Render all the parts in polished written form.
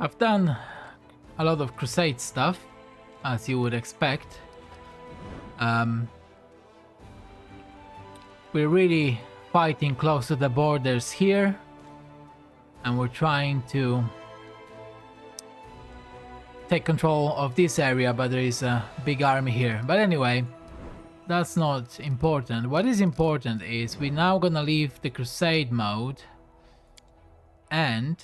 I've done a lot of crusade stuff, as you would expect. We're really fighting close to the borders here, and we're trying to take control of this area, but there is a big army here. But anyway, that's not important. What is important is we're now gonna leave the crusade mode, and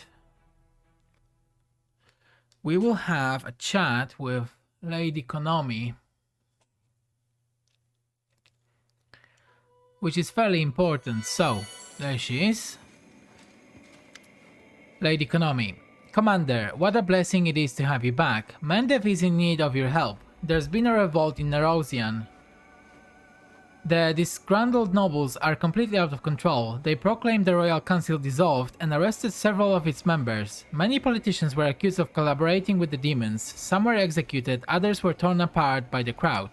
we will have a chat with Lady Konami, which is fairly important. So, there she is. Lady Konami. Commander, what a blessing it is to have you back. Mendev is in need of your help. There's been a revolt in Nerosian. The disgruntled nobles are completely out of control. They proclaimed the Royal Council dissolved and arrested several of its members. Many politicians were accused of collaborating with the demons. Some were executed, others were torn apart by the crowd.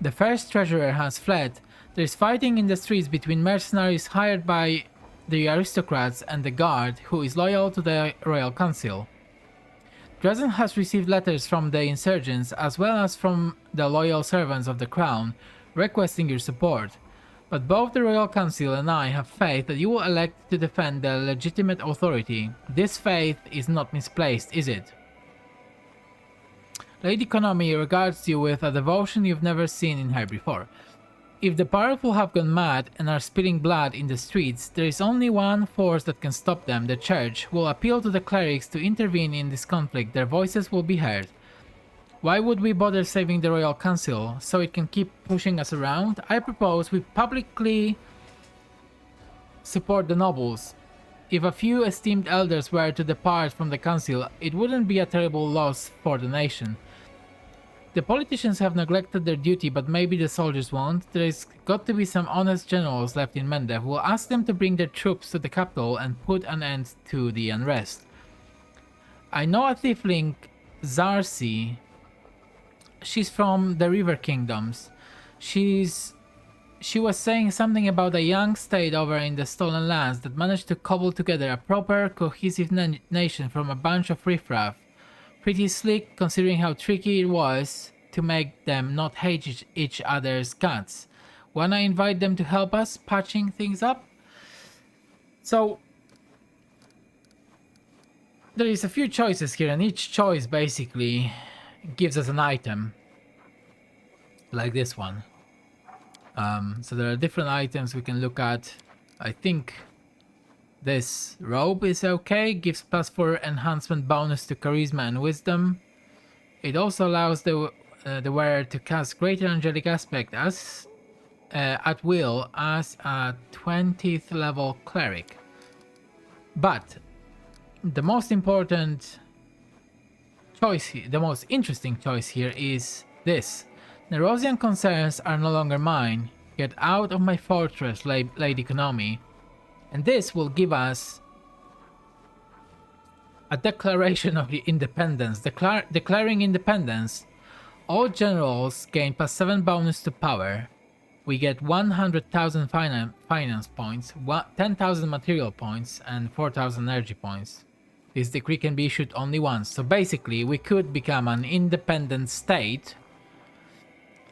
The first treasurer has fled. There is fighting in the streets between mercenaries hired by the aristocrats and the guard, who is loyal to the Royal Council. Dresden has received letters from the insurgents as well as from the loyal servants of the crown, requesting your support. But both the Royal Council and I have faith that you will elect to defend the legitimate authority. This faith is not misplaced, is it? Lady Konami regards you with a devotion you've never seen in her before. If the powerful have gone mad and are spilling blood in the streets, there is only one force that can stop them. The Church will appeal to the clerics to intervene in this conflict. Their voices will be heard. Why would we bother saving the Royal Council? So it can keep pushing us around? I propose we publicly support the nobles. If a few esteemed elders were to depart from the council, it wouldn't be a terrible loss for the nation. The politicians have neglected their duty, but maybe the soldiers won't. There's got to be some honest generals left in Mendev. We'll ask them to bring their troops to the capital and put an end to the unrest. I know a tiefling, Zarsi. She's from the River Kingdoms. She was saying something about a young state over in the Stolen Lands that managed to cobble together a proper, cohesive nation from a bunch of riffraff. Pretty slick, considering how tricky it was to make them not hate each other's guts. Wanna invite them to help us patching things up? So there is a few choices here, and each choice basically gives us an item, like this one. So there are different items we can look at. I think this robe is okay, gives +4 enhancement bonus to charisma and wisdom. It also allows the wearer to cast greater angelic aspect as at will as a 20th level cleric. But the most important choice here, the most interesting choice here is this. Nerosian concerns are no longer mine. Get out of my fortress, Lady Konami. And this will give us a declaration of the independence. Declaring independence, all generals gain +7 bonus to power. We get 100,000 finance points, 10,000 material points, and 4,000 energy points. This decree can be issued only once. So basically, we could become an independent state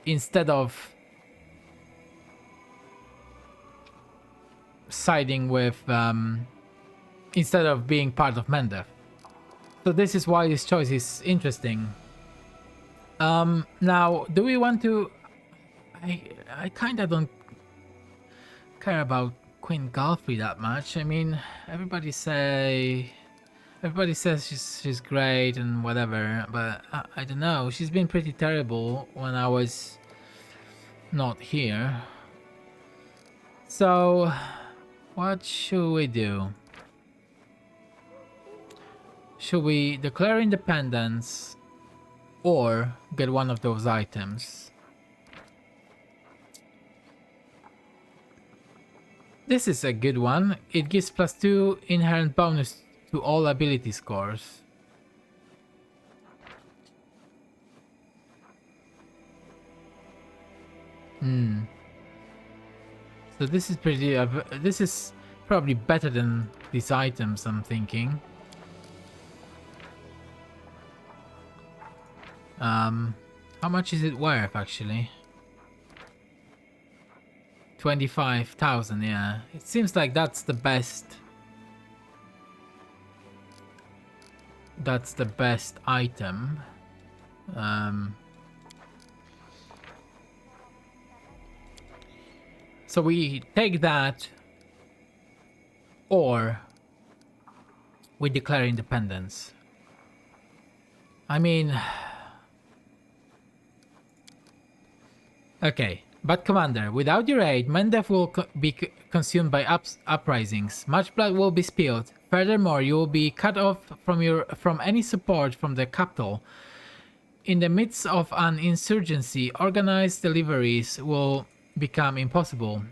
instead of siding with, instead of being part of Mendev. So this is why this choice is interesting. Now, do we want to... I kind of don't care about Queen Galfrey that much. I mean, everybody says she's great and whatever, but I don't know. She's been pretty terrible when I was not here. So, what should we do? Should we declare independence or get one of those items? This is a good one. It gives +2 inherent bonus to all ability scores. So this is pretty. This is probably better than these items, I'm thinking. How much is it worth actually? 25,000, yeah. It seems like that's the best. That's the best item. So we take that, or we declare independence. I mean... Okay, but Commander, without your aid, Mendev will be consumed by uprisings. Much blood will be spilled. Furthermore, you will be cut off from any support from the capital. In the midst of an insurgency, organized deliveries will become impossible.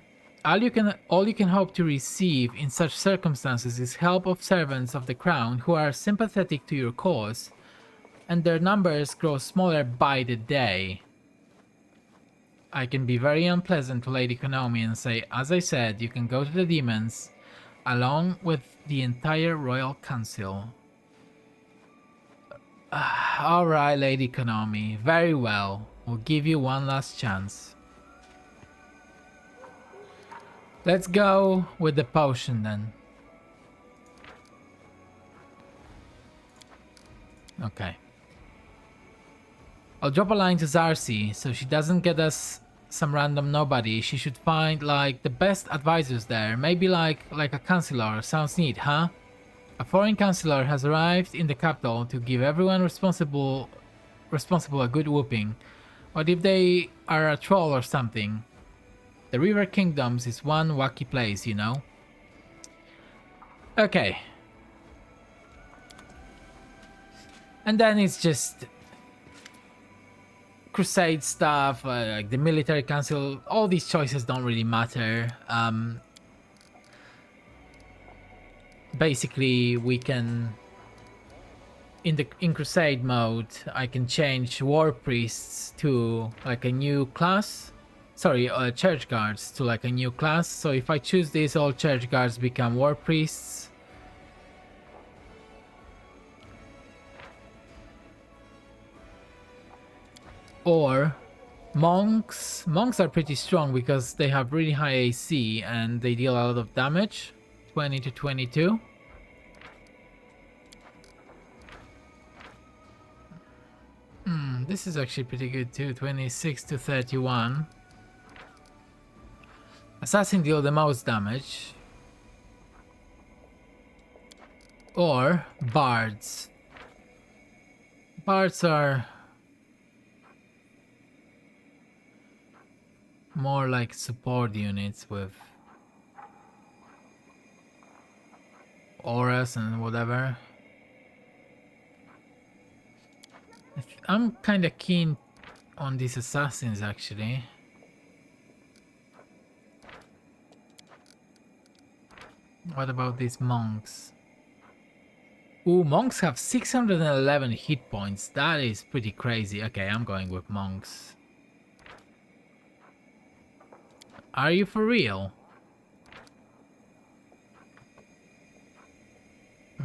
All you can hope to receive in such circumstances is help of servants of the crown who are sympathetic to your cause, and their numbers grow smaller by the day. I can be very unpleasant to Lady Konami and say, as I said, you can go to the demons, along with the entire Royal Council. Alright, Lady Konami, very well. We'll give you one last chance. Let's go with the potion then. Okay. I'll drop a line to Zarsi so she doesn't get us some random nobody. She should find like the best advisors there. Maybe like a counselor. Sounds neat, huh? A foreign counselor has arrived in the capital to give everyone responsible a good whooping. What if they are a troll or something? The River Kingdoms is one wacky place, you know? Okay. And then it's just crusade stuff, like the military council. All these choices don't really matter. Basically, we can in crusade mode, I can change war priests to like a new class. Sorry, church guards to like a new class. So if I choose this, all church guards become war priests. Or monks. Monks are pretty strong because they have really high AC and they deal a lot of damage. 20 to 22. This is actually pretty good too. 26 to 31. Assassin deal the most damage. Or bards. Bards are more like support units with auras and whatever. I'm kind of keen on these assassins actually. What about these monks? Ooh, monks have 611 hit points. That is pretty crazy. Okay, I'm going with monks. Are you for real?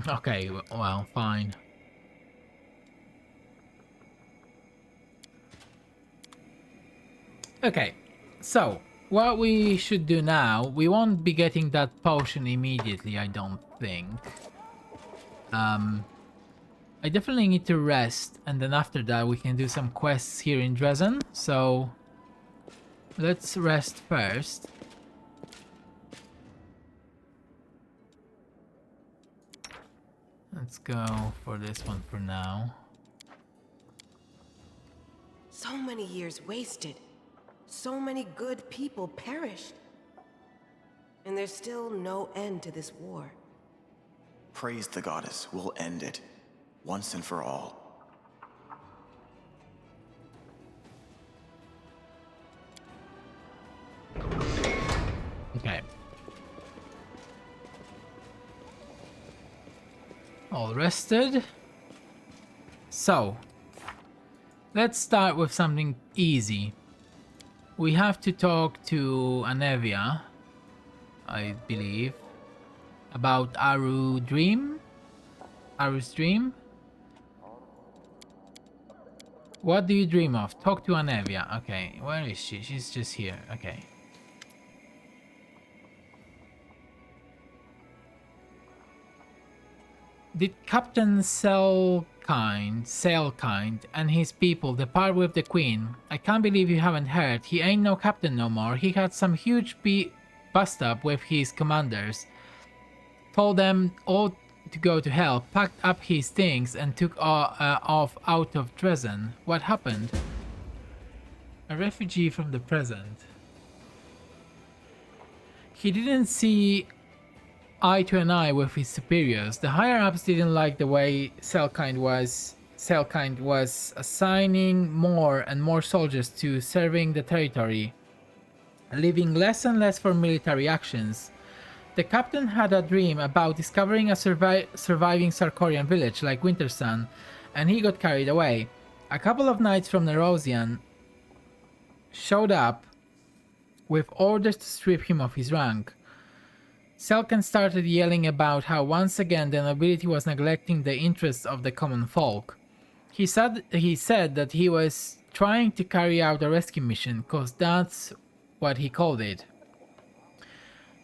Okay, well, fine. Okay, so what we should do now, we won't be getting that potion immediately, I don't think. I definitely need to rest, and then after that we can do some quests here in Dresden, so let's rest first. Let's go for this one for now. So many years wasted. So many good people perished. And there's still no end to this war. Praise the goddess, we'll end it, once and for all. Okay. All rested. So, let's start with something easy. We have to talk to Anevia, I believe, about Aru's dream. What do you dream of? Talk to Anevia. Okay, where is she? She's just here. Okay. Did Captain Sailkind and his people depart with the Queen? I can't believe you haven't heard. He ain't no captain no more. He had some huge bust up with his commanders. Told them all to go to hell, packed up his things and took off out of Dresden. What happened? A refugee from the present. He didn't see eye to an eye with his superiors. The higher-ups didn't like the way Sailkind was assigning more and more soldiers to serving the territory, leaving less and less for military actions. The captain had a dream about discovering a surviving Sarkorian village like Wintersun, and he got carried away. A couple of knights from Nerosian showed up with orders to strip him of his rank. Selkan started yelling about how once again the nobility was neglecting the interests of the common folk. He said that he was trying to carry out a rescue mission, cause that's what he called it.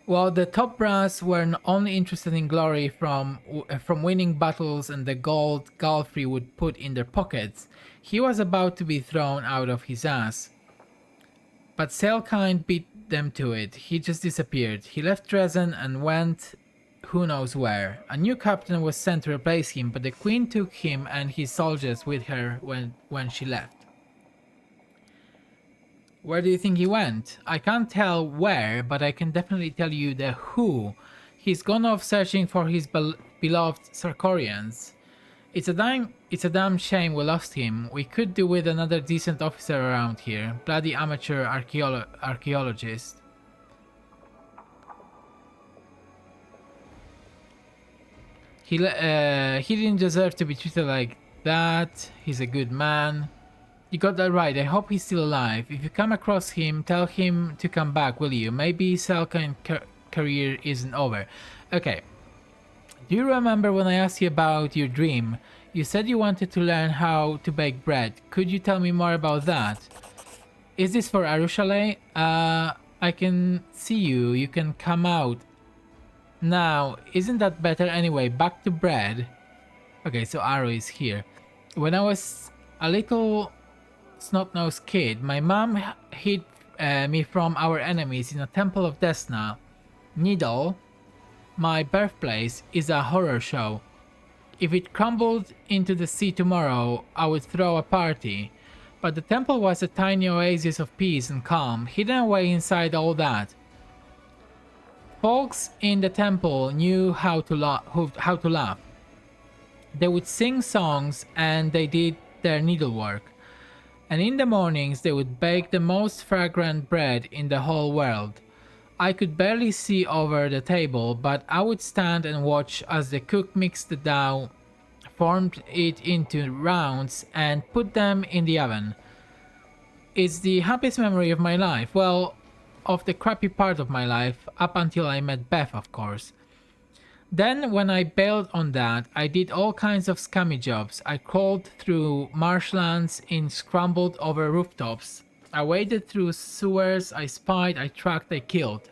While the top brass were only interested in glory from winning battles and the gold Galfrey would put in their pockets, he was about to be thrown out of his ass. But Sailkind beat them to it. He just disappeared. He left Dresden and went who knows where. A new captain was sent to replace him, but the Queen took him and his soldiers with her when she left. Where do you think he went? I can't tell where, but I can definitely tell you the who. He's gone off searching for his beloved Sarkorians. It's a damn shame we lost him. We could do with another decent officer around here. Bloody amateur archaeologist. He didn't deserve to be treated like that. He's a good man. You got that right. I hope he's still alive. If you come across him, tell him to come back, will you? Maybe Selkan's career isn't over. Okay. Do you remember when I asked you about your dream? You said you wanted to learn how to bake bread. Could you tell me more about that? Is this for Arushale? I can see you. You can come out. Now, isn't that better anyway? Back to bread. Okay, so Aru is here. When I was a little snot-nosed kid, my mom hid me from our enemies in a temple of Desna. Needle, my birthplace, is a horror show. If it crumbled into the sea tomorrow, I would throw a party. But the temple was a tiny oasis of peace and calm, hidden away inside all that. Folks in the temple knew how to laugh. They would sing songs and they did their needlework. And in the mornings they would bake the most fragrant bread in the whole world. I could barely see over the table, but I would stand and watch as the cook mixed the dough, formed it into rounds, and put them in the oven. It's the happiest memory of my life. Well, of the crappy part of my life, up until I met Beth, of course. Then, when I bailed on that, I did all kinds of scummy jobs. I crawled through marshlands in scrambled over rooftops. I waded through sewers, I spied, I tracked, I killed.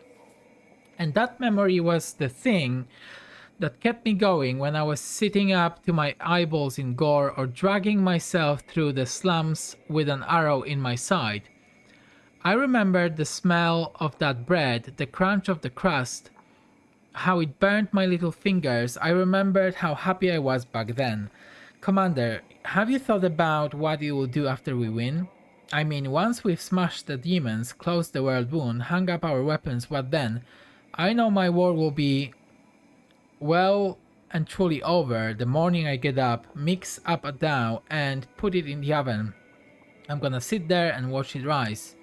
And that memory was the thing that kept me going when I was sitting up to my eyeballs in gore or dragging myself through the slums with an arrow in my side. I remembered the smell of that bread, the crunch of the crust, how it burned my little fingers. I remembered how happy I was back then. Commander, have you thought about what you will do after we win? I mean, once we've smashed the demons, closed the world wound, hung up our weapons, what then? I know my war will be well and truly over the morning I get up, mix up a dough, and put it in the oven. I'm gonna sit there and watch it rise.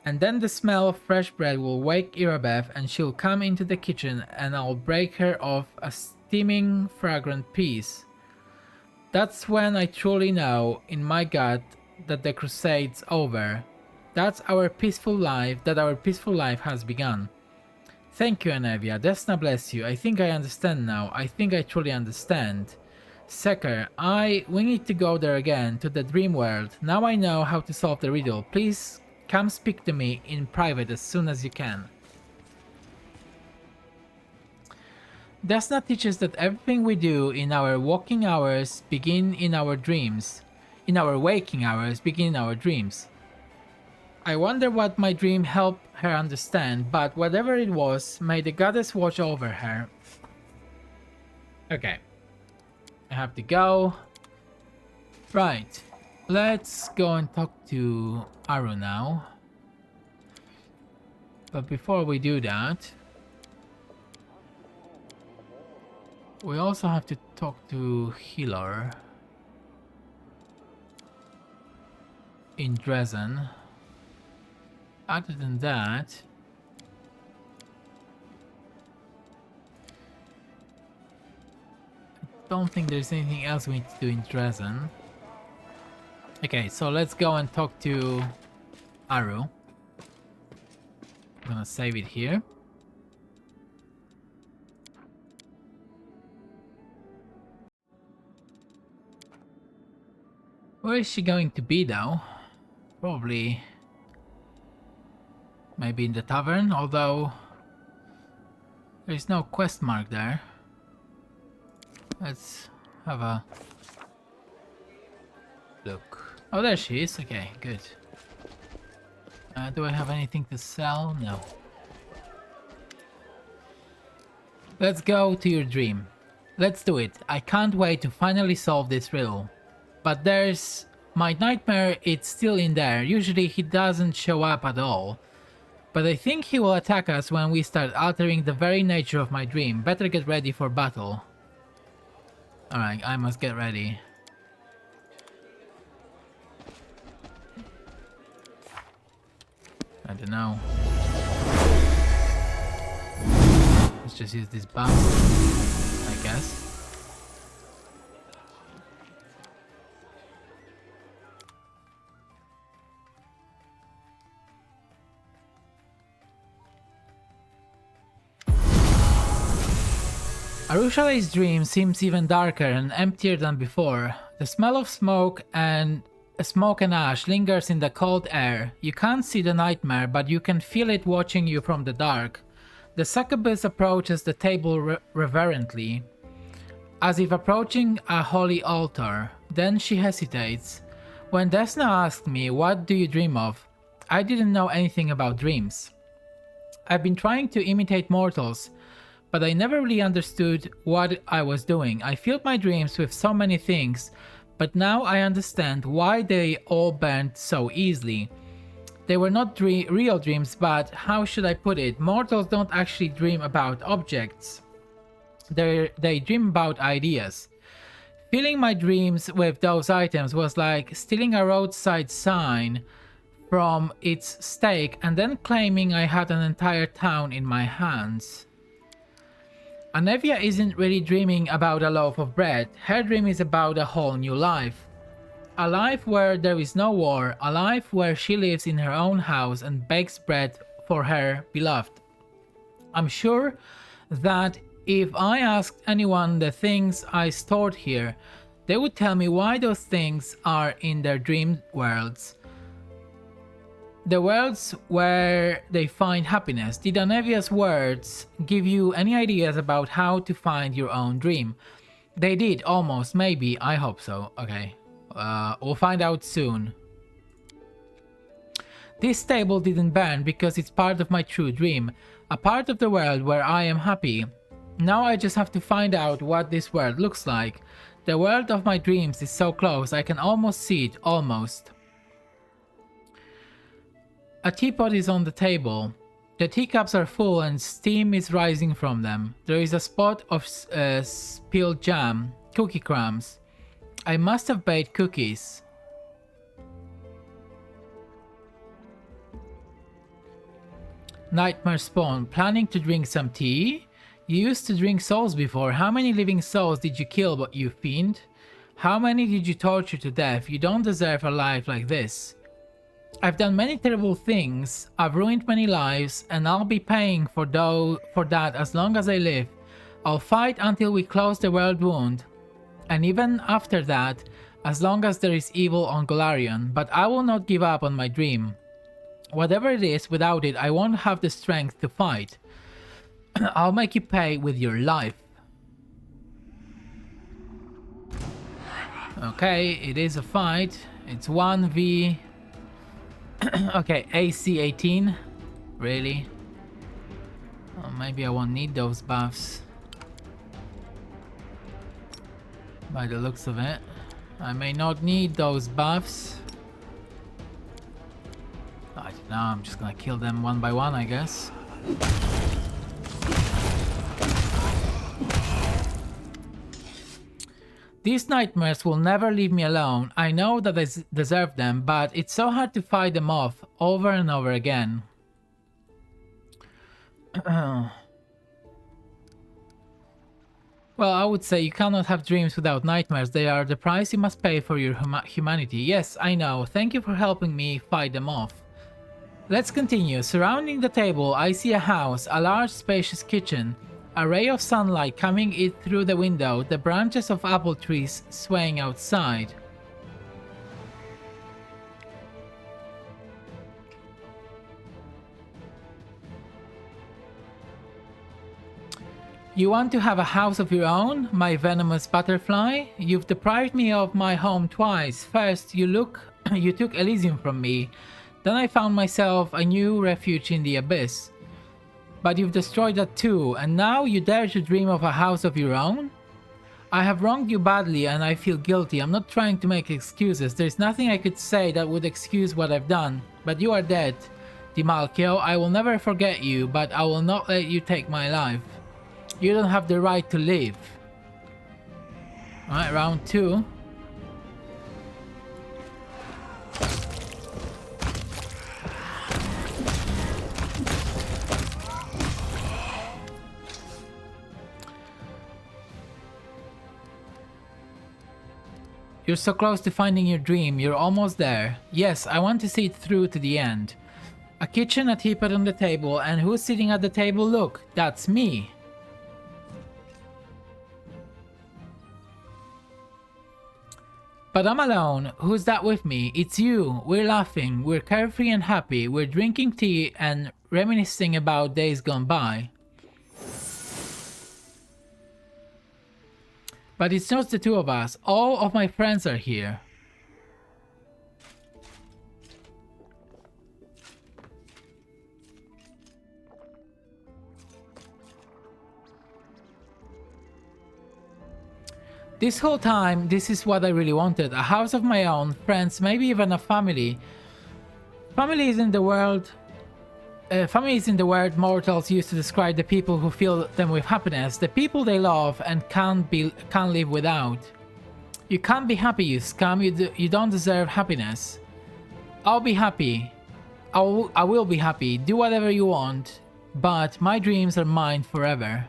And then the smell of fresh bread will wake Irabeth and she'll come into the kitchen and I'll break her off a steaming, fragrant piece. That's when I truly know, in my gut, that the crusade's over. That our peaceful life has begun. Thank you, Anevia. Desna bless you. I think I understand now. I think I truly understand. Secker, we need to go there again, to the dream world. Now I know how to solve the riddle. Please come speak to me in private as soon as you can. Desna teaches that everything we do in our waking hours begin in our dreams. In our waking hours begin in our dreams. I wonder what my dream helped her understand, but whatever it was, may the goddess watch over her. Okay. I have to go. Right. Let's go and talk to Aru now. But before we do that, we also have to talk to Healer in Dresden. Other than that, I don't think there's anything else we need to do in Dresden. Okay, so let's go and talk to Aru. I'm gonna save it here. Where is she going to be though? Probably maybe in the tavern, although there's no quest mark there. Let's have a look. Oh, there she is. Okay, good. Do I have anything to sell? No. Let's go to your dream. Let's do it. I can't wait to finally solve this riddle. But there's my nightmare, it's still in there. Usually he doesn't show up at all. But I think he will attack us when we start altering the very nature of my dream. Better get ready for battle. Alright, I must get ready. I don't know. Let's just use this bomb, I guess. Arushale's dream seems even darker and emptier than before. The smell of smoke and ash lingers in the cold air. You can't see the nightmare, but you can feel it watching you from the dark. The succubus approaches the table reverently, as if approaching a holy altar. Then she hesitates. When Desna asked me, "What do you dream of?" I didn't know anything about dreams. I've been trying to imitate mortals, but I never really understood what I was doing. I filled my dreams with so many things, but now I understand why they all burned so easily. They were not real dreams, but how should I put it? Mortals don't actually dream about objects. They dream about ideas. Filling my dreams with those items was like stealing a roadside sign from its stake and then claiming I had an entire town in my hands. Anevia isn't really dreaming about a loaf of bread. Her dream is about a whole new life. A life where there is no war, a life where she lives in her own house and bakes bread for her beloved. I'm sure that if I asked anyone the things I stored here, they would tell me why those things are in their dream worlds. The worlds where they find happiness. Did Anevia's words give you any ideas about how to find your own dream? They did, almost, maybe, I hope so. Okay, we'll find out soon. This table didn't burn because it's part of my true dream, a part of the world where I am happy. Now I just have to find out what this world looks like. The world of my dreams is so close, I can almost see it, almost. A teapot is on the table. The teacups are full and steam is rising from them. There is a spot of spilled jam, cookie crumbs. I must have baked cookies. Nightmare spawn. Planning to drink some tea? You used to drink souls before. How many living souls did you kill, you fiend? How many did you torture to death? You don't deserve a life like this. I've done many terrible things, I've ruined many lives, and I'll be paying for that as long as I live. I'll fight until we close the world wound. and even after that, as long as there is evil on Golarion, but I will not give up on my dream. Whatever it is, without it, I won't have the strength to fight. I'll make you pay with your life. Okay, it is a fight. It's 1v... okay, AC 18. Really? Oh, maybe I won't need those buffs. By the looks of it. I may not need those buffs. I don't know, I'm just gonna kill them one by one, I guess. These nightmares will never leave me alone. I know that I deserve them, but it's so hard to fight them off over and over again. Well, I would say you cannot have dreams without nightmares. They are the price you must pay for your humanity. Yes, I know. Thank you for helping me fight them off. Let's continue. Surrounding the table, I see a house, a large spacious kitchen, a ray of sunlight coming in through the window, the branches of apple trees swaying outside. You want to have a house of your own, my venomous butterfly? You've deprived me of my home twice. First, you took Elysium from me. Then I found myself a new refuge in the abyss. But you've destroyed that too, and now you dare to dream of a house of your own? I have wronged you badly and I feel guilty. I'm not trying to make excuses. There's nothing I could say that would excuse what I've done. But you are dead, Dimalkio. I will never forget you, but I will not let you take my life. You don't have the right to live. Alright, round 2. You're so close to finding your dream. You're almost there. Yes, I want to see it through to the end. A kitchen, a teapot on the table, and who's sitting at the table? Look, that's me. But I'm alone. Who's that with me? It's you. We're laughing. We're carefree and happy. We're drinking tea and reminiscing about days gone by. But it's just the two of us. All of my friends are here. This whole time, this is what I really wanted. A house of my own, friends, maybe even a family. Family is in the word mortals use to describe the people who fill them with happiness, the people they love and can't live without. You can't be happy, you scum. You don't deserve happiness. I'll be happy. I will be happy. Do whatever you want, but my dreams are mine forever.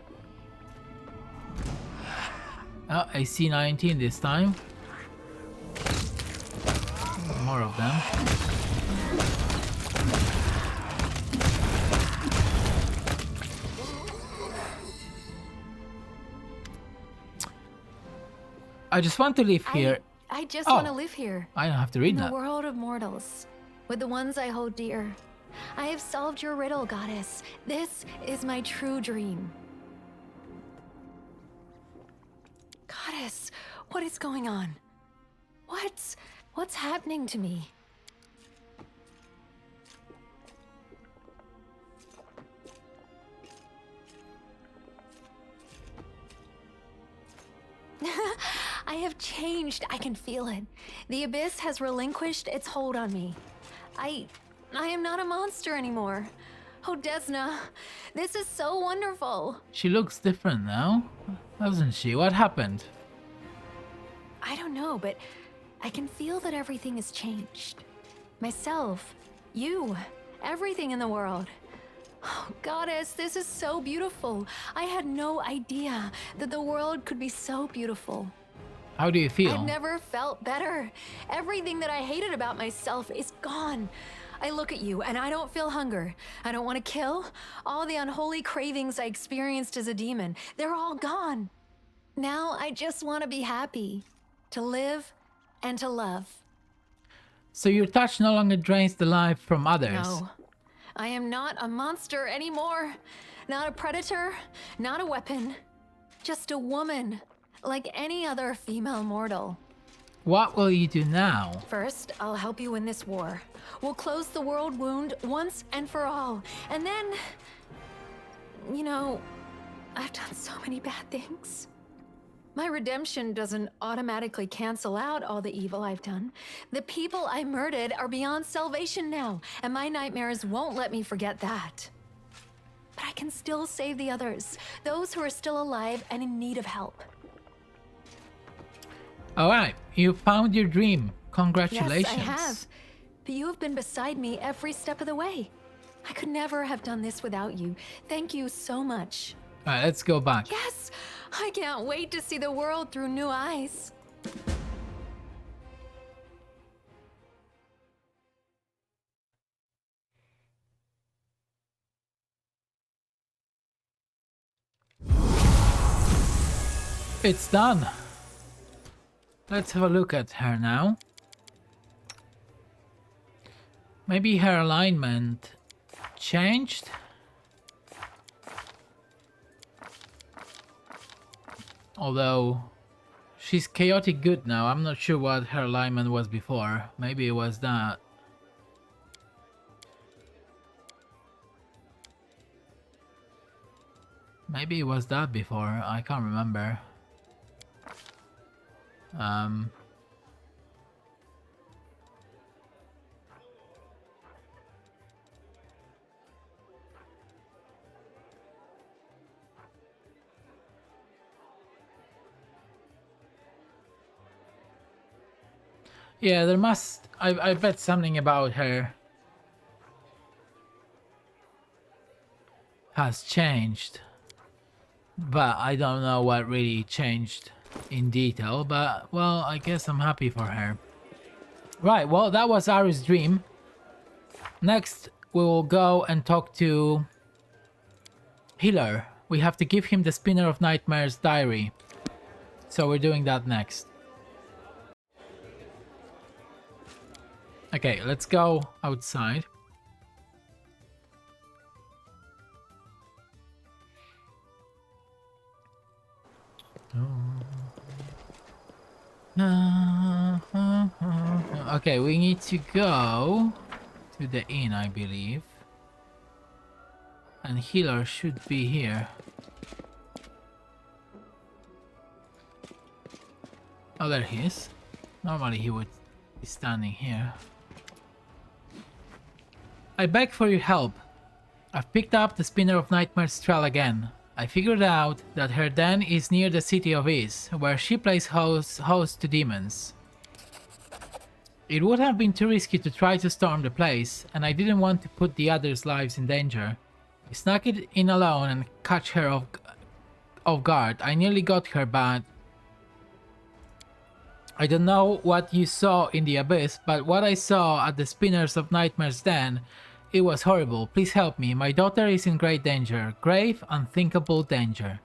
Oh, AC 19 this time. More of them. I just want to live here. I just want to live here. I don't have to read in that. the world of mortals, with the ones I hold dear. I have solved your riddle, goddess. This is my true dream. Goddess, what is going on? What's happening to me? I have changed. I can feel it. The abyss has relinquished its hold on me. I am not a monster anymore. Oh, Desna, this is so wonderful. She looks different now, doesn't she? What happened? I don't know, but I can feel that everything has changed. Myself, you, everything in the world. Oh, goddess, this is so beautiful. I had no idea that the world could be so beautiful. How do you feel? I've never felt better. Everything that I hated about myself is gone. I look at you and I don't feel hunger. I don't want to kill. All the unholy cravings I experienced as a demon, they're all gone. Now I just want to be happy. To live and to love. So your touch no longer drains the life from others. No. I am not a monster anymore. Not a predator. Not a weapon. Just a woman. Like any other female mortal. What will you do now? First, I'll help you in this war. We'll close the world wound once and for all. And then... You know, I've done so many bad things. My redemption doesn't automatically cancel out all the evil I've done. The people I murdered are beyond salvation now, and my nightmares won't let me forget that. But I can still save the others, those who are still alive and in need of help. Alright, you found your dream. Congratulations. Yes, I have. But you have been beside me every step of the way. I could never have done this without you. Thank you so much. Alright, let's go back. Yes! I can't wait to see the world through new eyes. It's done. Let's have a look at her now. Maybe her alignment changed? Although she's chaotic good now. I'm not sure what her alignment was before. Maybe it was that. Maybe it was that before. I can't remember. Yeah, there must... I bet something about her has changed. But I don't know what really changed in detail. But, well, I guess I'm happy for her. Right, well, that was Ari's dream. Next, we will go and talk to Healer. We have to give him the Spinner of Nightmares diary. So we're doing that next. Okay, let's go outside. Okay, we need to go to the inn, I believe. And Healer should be here. Oh, there he is. Normally he would be standing here. I beg for your help. I've picked up the Spinner of Nightmares trail again. I figured out that her den is near the city of Is, where she plays host to demons. It would have been too risky to try to storm the place, and I didn't want to put the others' lives in danger. I snuck it in alone and catch her off guard. I nearly got her, but I don't know what you saw in the abyss, but what I saw at the Spinners of Nightmares den, it was horrible. Please help me. My daughter is in great danger. Grave, unthinkable danger.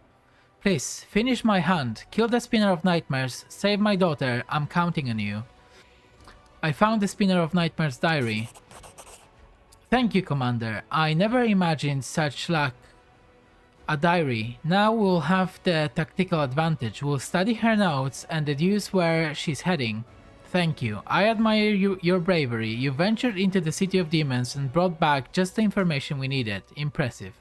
Please, finish my hunt. Kill the Spinner of Nightmares. Save my daughter. I'm counting on you. I found the Spinner of Nightmares diary. Thank you, Commander. I never imagined such luck. A diary. Now we'll have the tactical advantage. We'll study her notes and deduce where she's heading. Thank you. I admire your bravery. You ventured into the City of Demons and brought back just the information we needed. Impressive.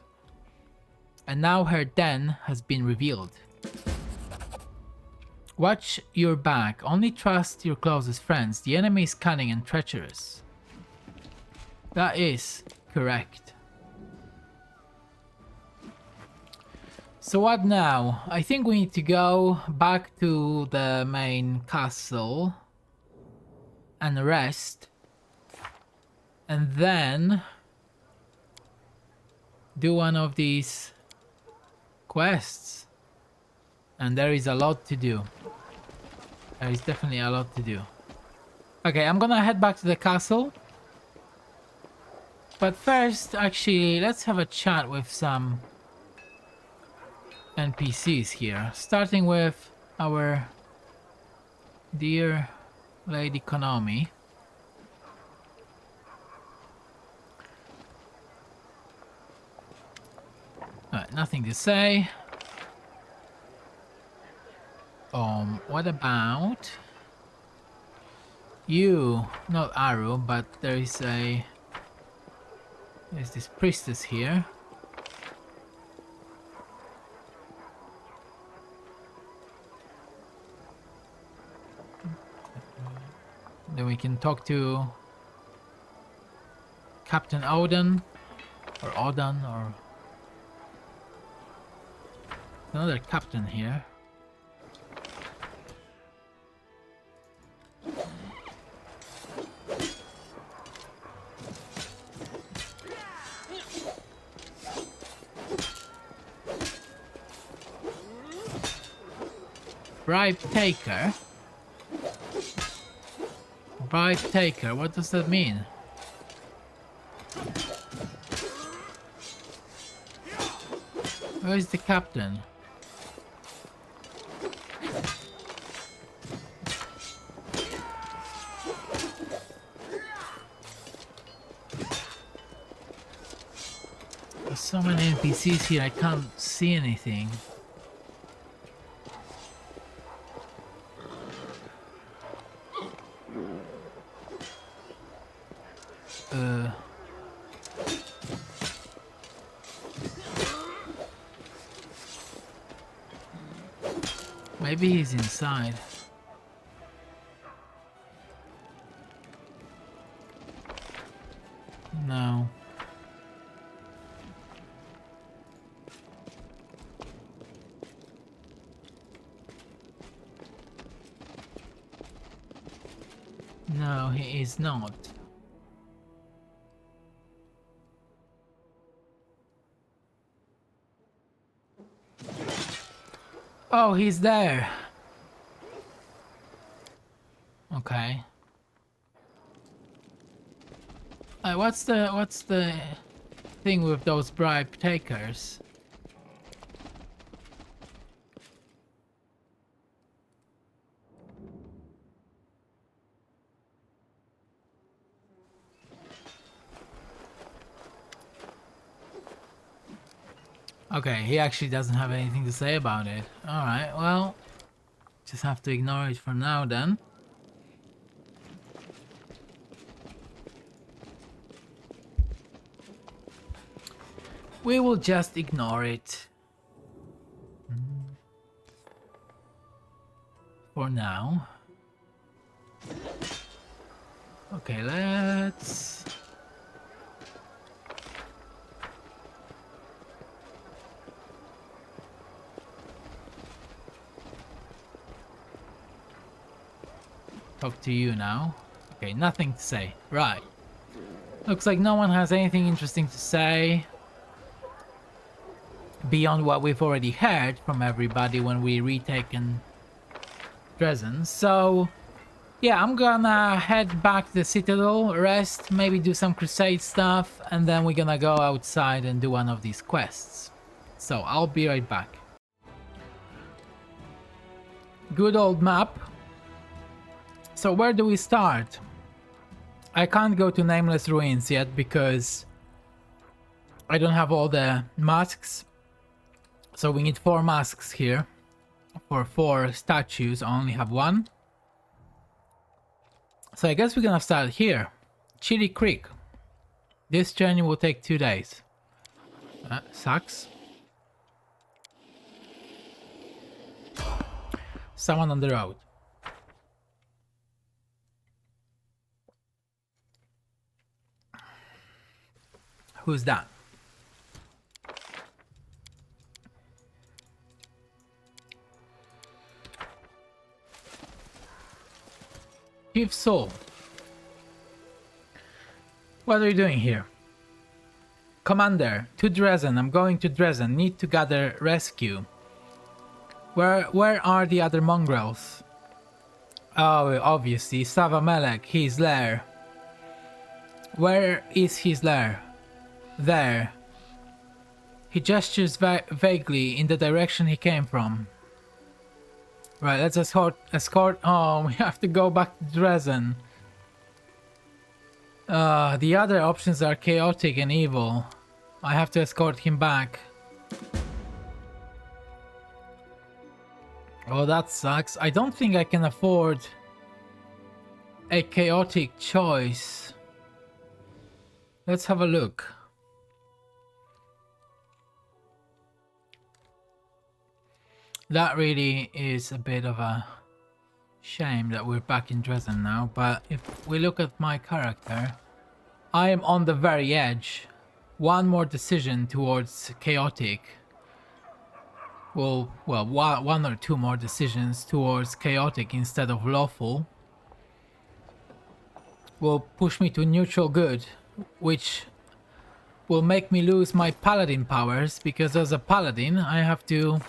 And now her den has been revealed. Watch your back. Only trust your closest friends. The enemy is cunning and treacherous. That is correct. So what now? I think we need to go back to the main castle and rest, and then do one of these quests. And there is a lot to do. There is definitely a lot to do. Okay, I'm gonna head back to the castle. But first, actually, let's have a chat with some NPCs here, starting with our dear Lady Konami. Nothing to say. What about you? Not Aru, but there's this priestess here. Then we can talk to Captain Odin, or Odin, or another captain here. Bribe taker? Bribe taker, what does that mean? Where is the captain? There's so many NPCs here, I can't see anything. Maybe he's inside. No. No, he is not. Oh, he's there. Okay. What's the thing with those bribe takers? Okay, he actually doesn't have anything to say about it. Alright, well, just have to ignore it for now then. We will just ignore it. For now. Okay, let's... talk to you now. Okay, nothing to say. Right. Looks like no one has anything interesting to say. Beyond what we've already heard from everybody when we retaken Dresden. So, yeah, I'm gonna head back to the Citadel, rest, maybe do some crusade stuff, and then we're gonna go outside and do one of these quests. So, I'll be right back. Good old map. So where do we start? I can't go to Nameless Ruins yet because I don't have all the masks. So we need 4 masks here. For 4 statues, I only have 1. So I guess we're gonna start here. Chili Creek. This journey will take 2 days. Sucks. Someone on the road. Who's that? Chief Soul. What are you doing here? Commander, to Dresden. I'm going to Dresden. Need to gather rescue. Where are the other mongrels? Oh, obviously. Sava Melek, his lair. Where is his lair? There. He gestures vaguely in the direction he came from. Right, let's escort. Oh, we have to go back to Dresden. The other options are chaotic and evil. I have to escort him back. Oh, that sucks. I don't think I can afford a chaotic choice. Let's have a look. That really is a bit of a shame that we're back in Dresden now, but if we look at my character, I am on the very edge. One more decision towards chaotic. Well, one or two more decisions towards chaotic instead of lawful will push me to neutral good, which will make me lose my paladin powers, because as a paladin I have to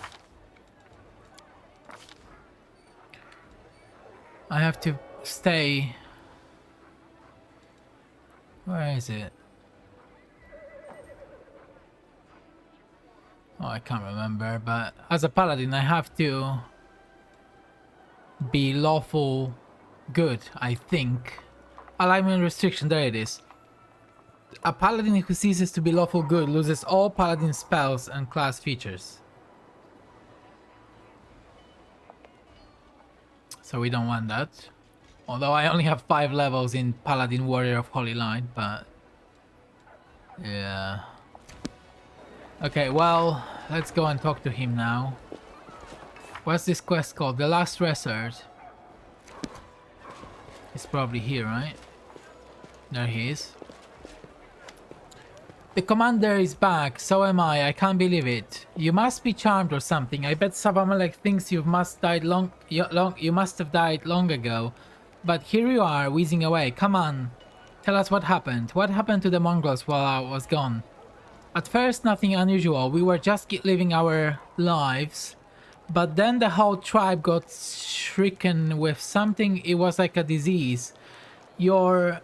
stay. Where is it? Oh, I can't remember, but as a paladin I have to be lawful good, I think. Alignment restriction, there it is. A paladin who ceases to be lawful good loses all paladin spells and class features. So we don't want that. Although I only have 5 levels in Paladin Warrior of Holy Light, but yeah. Okay, well, let's go and talk to him now. What's this quest called? The Last Resort. He's probably here, right? There he is. The commander is back, so am I can't believe it. You must be charmed or something. I bet Savamalek thinks you must have died long ago. But here you are, wheezing away. Come on, tell us what happened. What happened to the mongrels while I was gone? At first, nothing unusual. We were just living our lives. But then the whole tribe got stricken with something. It was like a disease. Your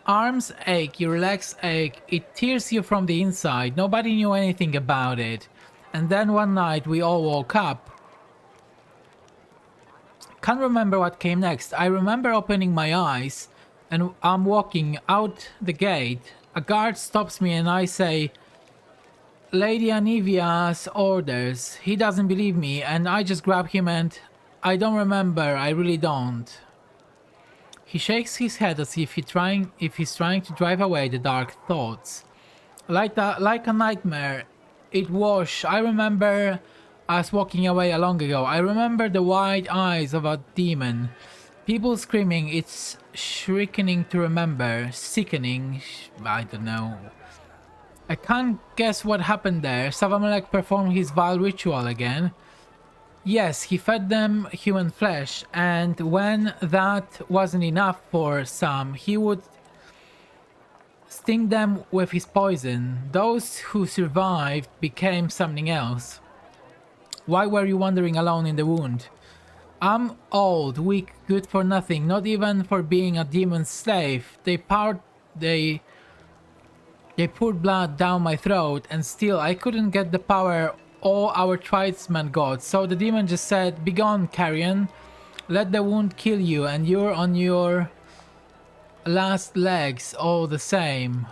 arms ache, your legs ache, it tears you from the inside. Nobody knew anything about it. And then one night we all woke up. Can't remember what came next. I remember opening my eyes and I'm walking out the gate. A guard stops me and I say, Lady Anivia's orders. He doesn't believe me and I just grab him and I don't remember, I really don't. He shakes his head as if he's trying to drive away the dark thoughts. Like a nightmare, it was. I remember us walking away long ago. I remember the wide eyes of a demon. People screaming, it's sickening to remember. Sickening, I don't know. I can't guess what happened there. Savamalek performed his vile ritual again. Yes, he fed them human flesh, and when that wasn't enough for some, he would sting them with his poison. Those who survived became something else. Why were you wandering alone in the wound? I'm old, weak, good for nothing, not even for being a demon's slave. They poured blood down my throat, and still I couldn't get the power all our tribesmen got, so the demon just said, "Begone, carrion. Let the wound kill you, and you're on your last legs all the same."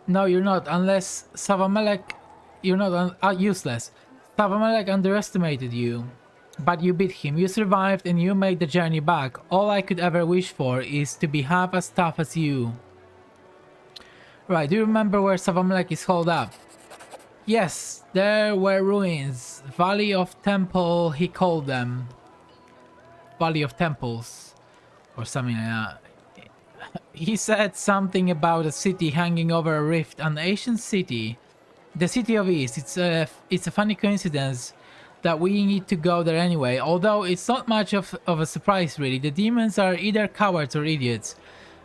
No, you're not, unless Savamalek... You're not useless. Savamalek underestimated you. But you beat him, you survived, and you made the journey back. All I could ever wish for is to be half as tough as you. Right, do you remember where Savamalek is holed up? Yes, there were ruins. Valley of Temple, he called them. Valley of Temples. Or something like that. He said something about a city hanging over a rift. An ancient city. The City of East. It's a funny coincidence that we need to go there anyway. Although it's not much of a surprise really. The demons are either cowards or idiots.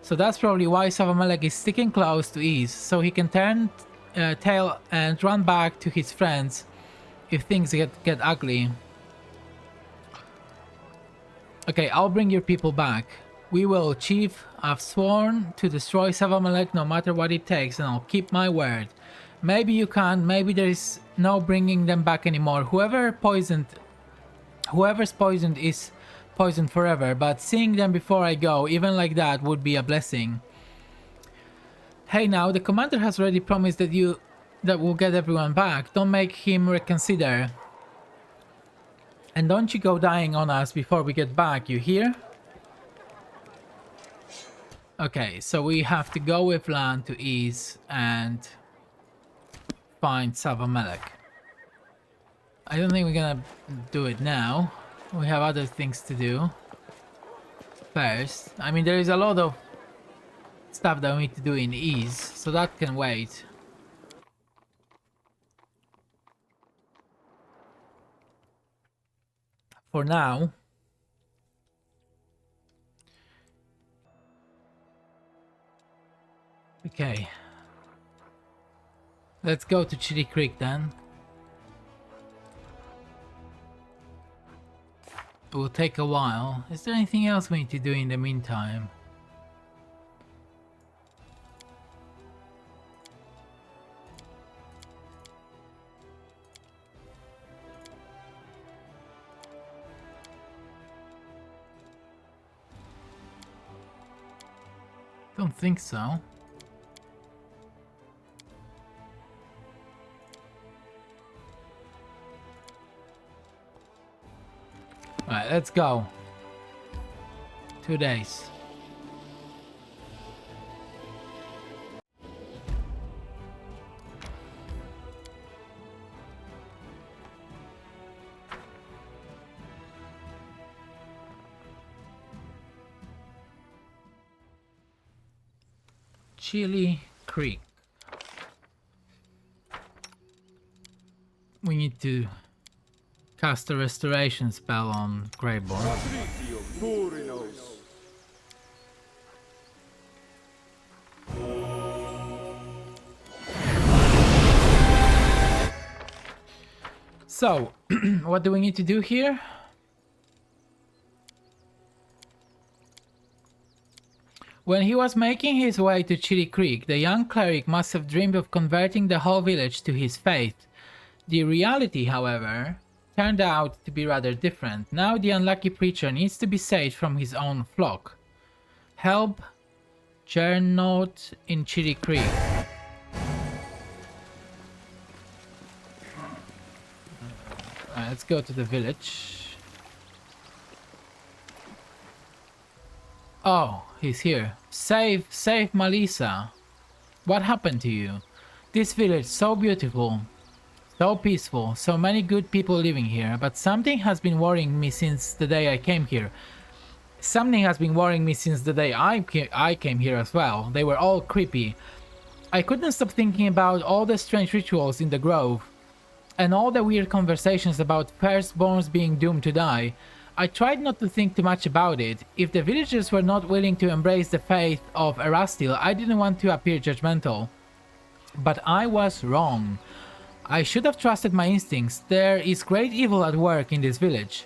So that's probably why Savamalek is sticking close to East. So he can turn tail and run back to his friends if things get ugly. Okay, I'll bring your people back. We will, Chief. I've sworn to destroy Savamalek no matter what it takes, and I'll keep my word. Maybe you can't, maybe there is no bringing them back anymore. Whoever's poisoned is poisoned forever, but seeing them before I go, even like that, would be a blessing. Hey now, the commander has already promised that we'll get everyone back. Don't make him reconsider. And don't you go dying on us before we get back, you hear? Okay, so we have to go with land to ease and find Savamelek. I don't think we're gonna do it now. We have other things to do first. I mean, there is a lot of stuff that we need to do in ease, so that can wait. For now. Okay. Let's go to Chili Creek then. It will take a while. Is there anything else we need to do in the meantime? Don't think so. Alright, let's go. 2 days. Chili Creek. We need to cast a restoration spell on Greyborn. So, what do we need to do here? When he was making his way to Chili Creek, the young cleric must have dreamed of converting the whole village to his faith. The reality, however, turned out to be rather different. Now the unlucky preacher needs to be saved from his own flock. Help Gernot in Chili Creek. Let's go to the village. Oh, he's here. Save Malisa. What happened to you? This village, so beautiful, so peaceful, so many good people living here, but something has been worrying me since the day I came here. Something has been worrying me since the day I came here as well. They were all creepy. I couldn't stop thinking about all the strange rituals in the grove, and all the weird conversations about firstborns being doomed to die. I tried not to think too much about it. If the villagers were not willing to embrace the faith of Erastil, I didn't want to appear judgmental. But I was wrong. I should have trusted my instincts. There is great evil at work in this village.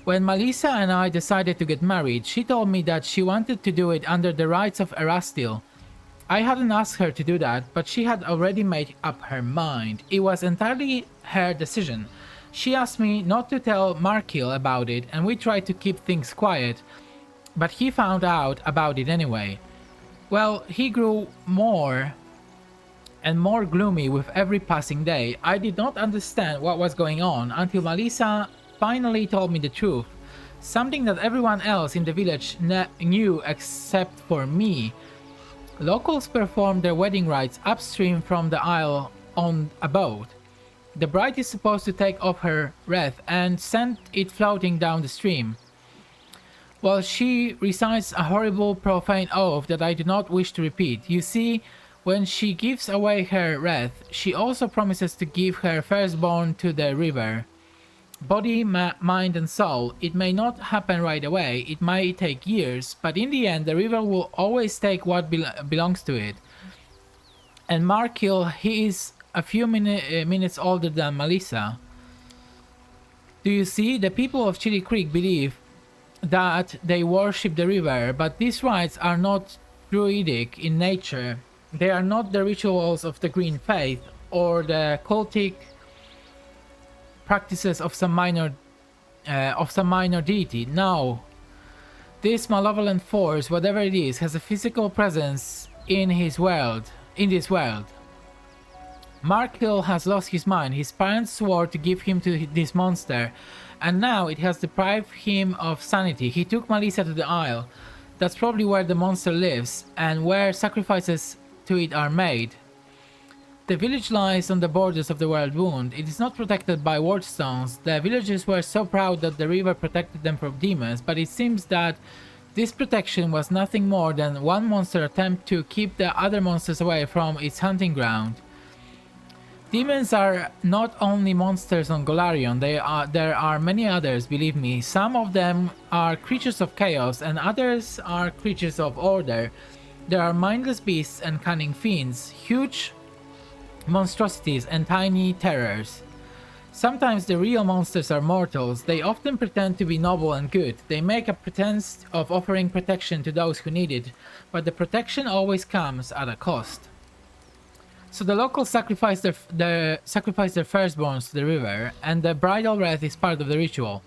When Malisa and I decided to get married, she told me that she wanted to do it under the rites of Erastil. I hadn't asked her to do that, but she had already made up her mind. It was entirely her decision. She asked me not to tell Markil about it, and we tried to keep things quiet, but he found out about it anyway. Well, he grew more and more gloomy with every passing day. I did not understand what was going on until Malisa finally told me the truth. Something that everyone else in the village knew except for me. Locals performed their wedding rites upstream from the isle on a boat. The bride is supposed to take off her wreath and send it floating down the stream, while she recites a horrible profane oath that I do not wish to repeat. You see, when she gives away her wreath, she also promises to give her firstborn to the river. Body, mind and soul. It may not happen right away, it may take years, but in the end the river will always take what belongs to it. And Markil, he is a few minutes older than Malisa. Do you see? The people of Chili Creek believe that they worship the river, but these rites are not druidic in nature. They are not the rituals of the Green Faith or the cultic practices of some minor deity. No, this malevolent force, whatever it is, has a physical presence in his world, in this world. Mark Hill has lost his mind. His parents swore to give him to this monster, and now it has deprived him of sanity. He took Melissa to the Isle. That's probably where the monster lives, and where sacrifices to it are made. The village lies on the borders of the World Wound. It is not protected by wardstones. The villagers were so proud that the river protected them from demons, but it seems that this protection was nothing more than one monster attempt to keep the other monsters away from its hunting ground. Demons are not only monsters on Golarion, there are many others, believe me. Some of them are creatures of chaos and others are creatures of order. There are mindless beasts and cunning fiends, huge monstrosities and tiny terrors. Sometimes the real monsters are mortals. They often pretend to be noble and good. They make a pretense of offering protection to those who need it, but the protection always comes at a cost. So the locals sacrifice their firstborns to the river, and the bridal wreath is part of the ritual.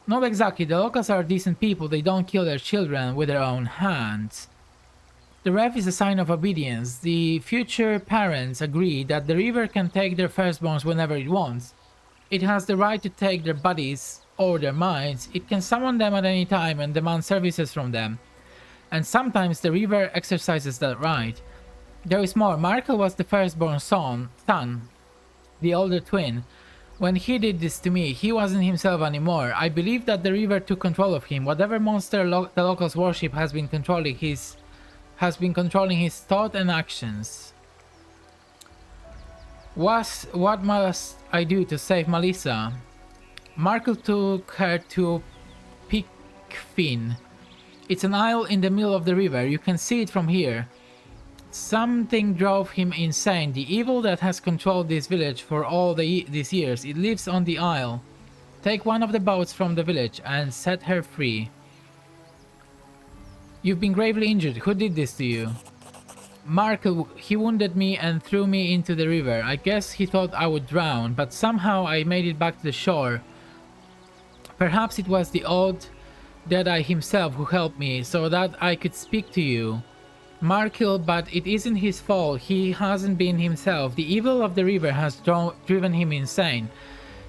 Not exactly. The locals are decent people. They don't kill their children with their own hands. The wreath is a sign of obedience. The future parents agree that the river can take their firstborns whenever it wants. It has the right to take their bodies or their minds. It can summon them at any time and demand services from them. And sometimes the river exercises that right. There is more. Markel was the firstborn son, the older twin. When he did this to me, he wasn't himself anymore. I believe that the river took control of him. Whatever monster the locals worship has been controlling his thought and actions. What must I do to save Melissa? Markel took her to Pickfin. It's an isle in the middle of the river. You can see it from here. Something drove him insane. The evil that has controlled this village for all these years. It lives on the isle. Take one of the boats from the village and set her free. You've been gravely injured. Who did this to you? Markel, he wounded me and threw me into the river. I guess he thought I would drown, but somehow I made it back to the shore. Perhaps it was the old Deadeye himself who helped me, so that I could speak to you. Markel, but it isn't his fault. He hasn't been himself. The evil of the river has driven him insane.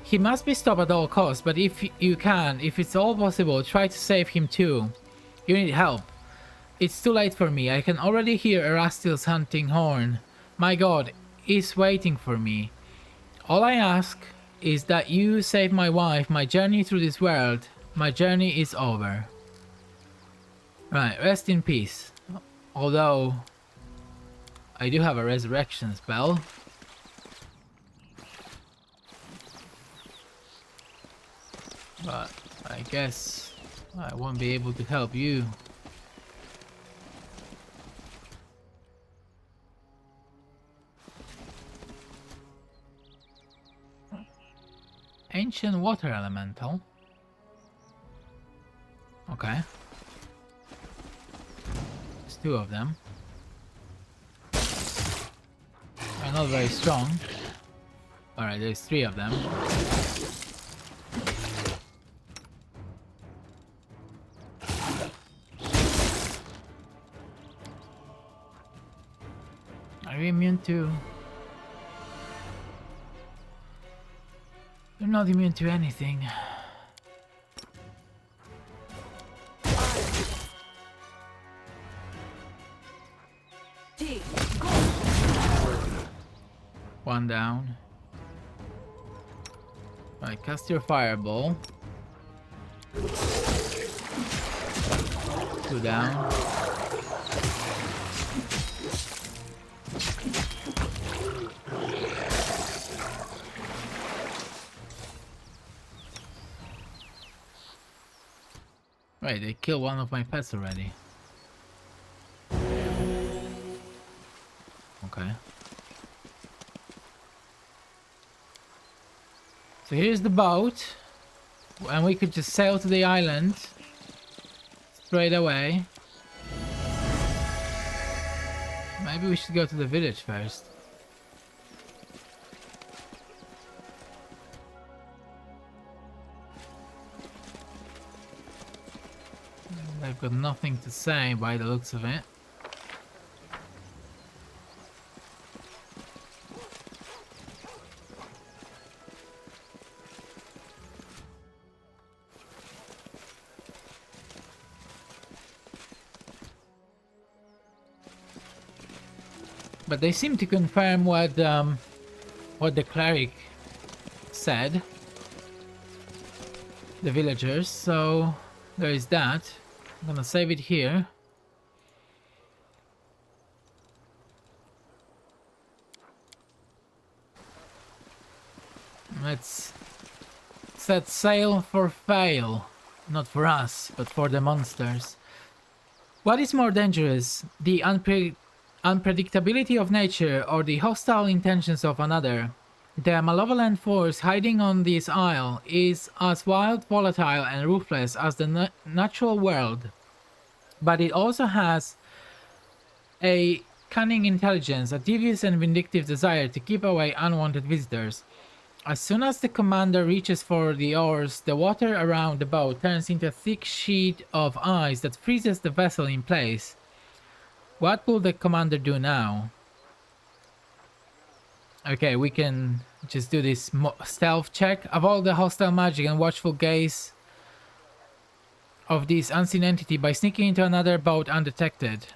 He must be stopped at all costs, but if you can, if it's all possible, try to save him too. You need help. It's too late for me. I can already hear Erastil's hunting horn. My god, he's waiting for me. All I ask is that you save my wife. My journey through this world, my journey is over. Right, rest in peace. Although, I do have a resurrection spell. But I guess I won't be able to help you. Ancient water elemental. Okay. There's two of them. They're not very strong. Alright, there's three of them. Are you immune to... You're not immune to anything. One down. Alright, cast your fireball. Two down. Right, they killed one of my pets already. Okay. So here's the boat. And we could just sail to the island straight away. Maybe we should go to the village first. They've got nothing to say by the looks of it. But they seem to confirm what the cleric said, the villagers, so there is that. I'm gonna save it here. Let's set sail for fail. Not for us, but for the monsters. What is more dangerous, the unpredictability of nature or the hostile intentions of another? The malevolent force hiding on this isle is as wild, volatile, and ruthless as the natural world, but it also has a cunning intelligence, a devious and vindictive desire to keep away unwanted visitors. As soon as the commander reaches for the oars, the water around the boat turns into a thick sheet of ice that freezes the vessel in place. What will the commander do now? Okay, we can just do this stealth check. Avoid the hostile magic and watchful gaze of this unseen entity by sneaking into another boat undetected.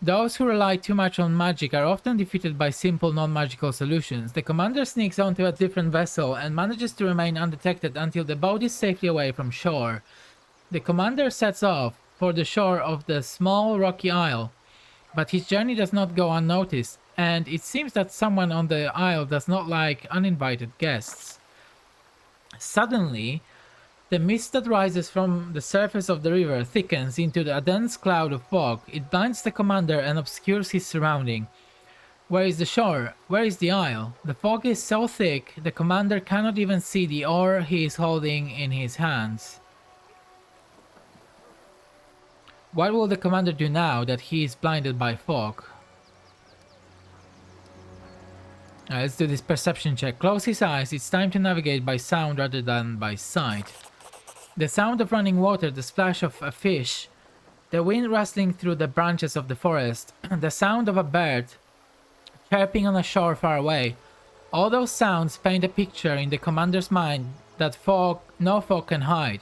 Those who rely too much on magic are often defeated by simple non-magical solutions. The commander sneaks onto a different vessel and manages to remain undetected until the boat is safely away from shore. The commander sets off for the shore of the small rocky isle, but his journey does not go unnoticed, and it seems that someone on the isle does not like uninvited guests. Suddenly, the mist that rises from the surface of the river thickens into a dense cloud of fog. It blinds the commander and obscures his surrounding. Where is the shore? Where is the isle? The fog is so thick, the commander cannot even see the oar he is holding in his hands. What will the commander do now that he is blinded by fog? Let's do this perception check. Close his eyes. It's time to navigate by sound rather than by sight. The sound of running water, the splash of a fish, the wind rustling through the branches of the forest, the sound of a bird chirping on a shore far away. All those sounds paint a picture in the commander's mind that no fog can hide.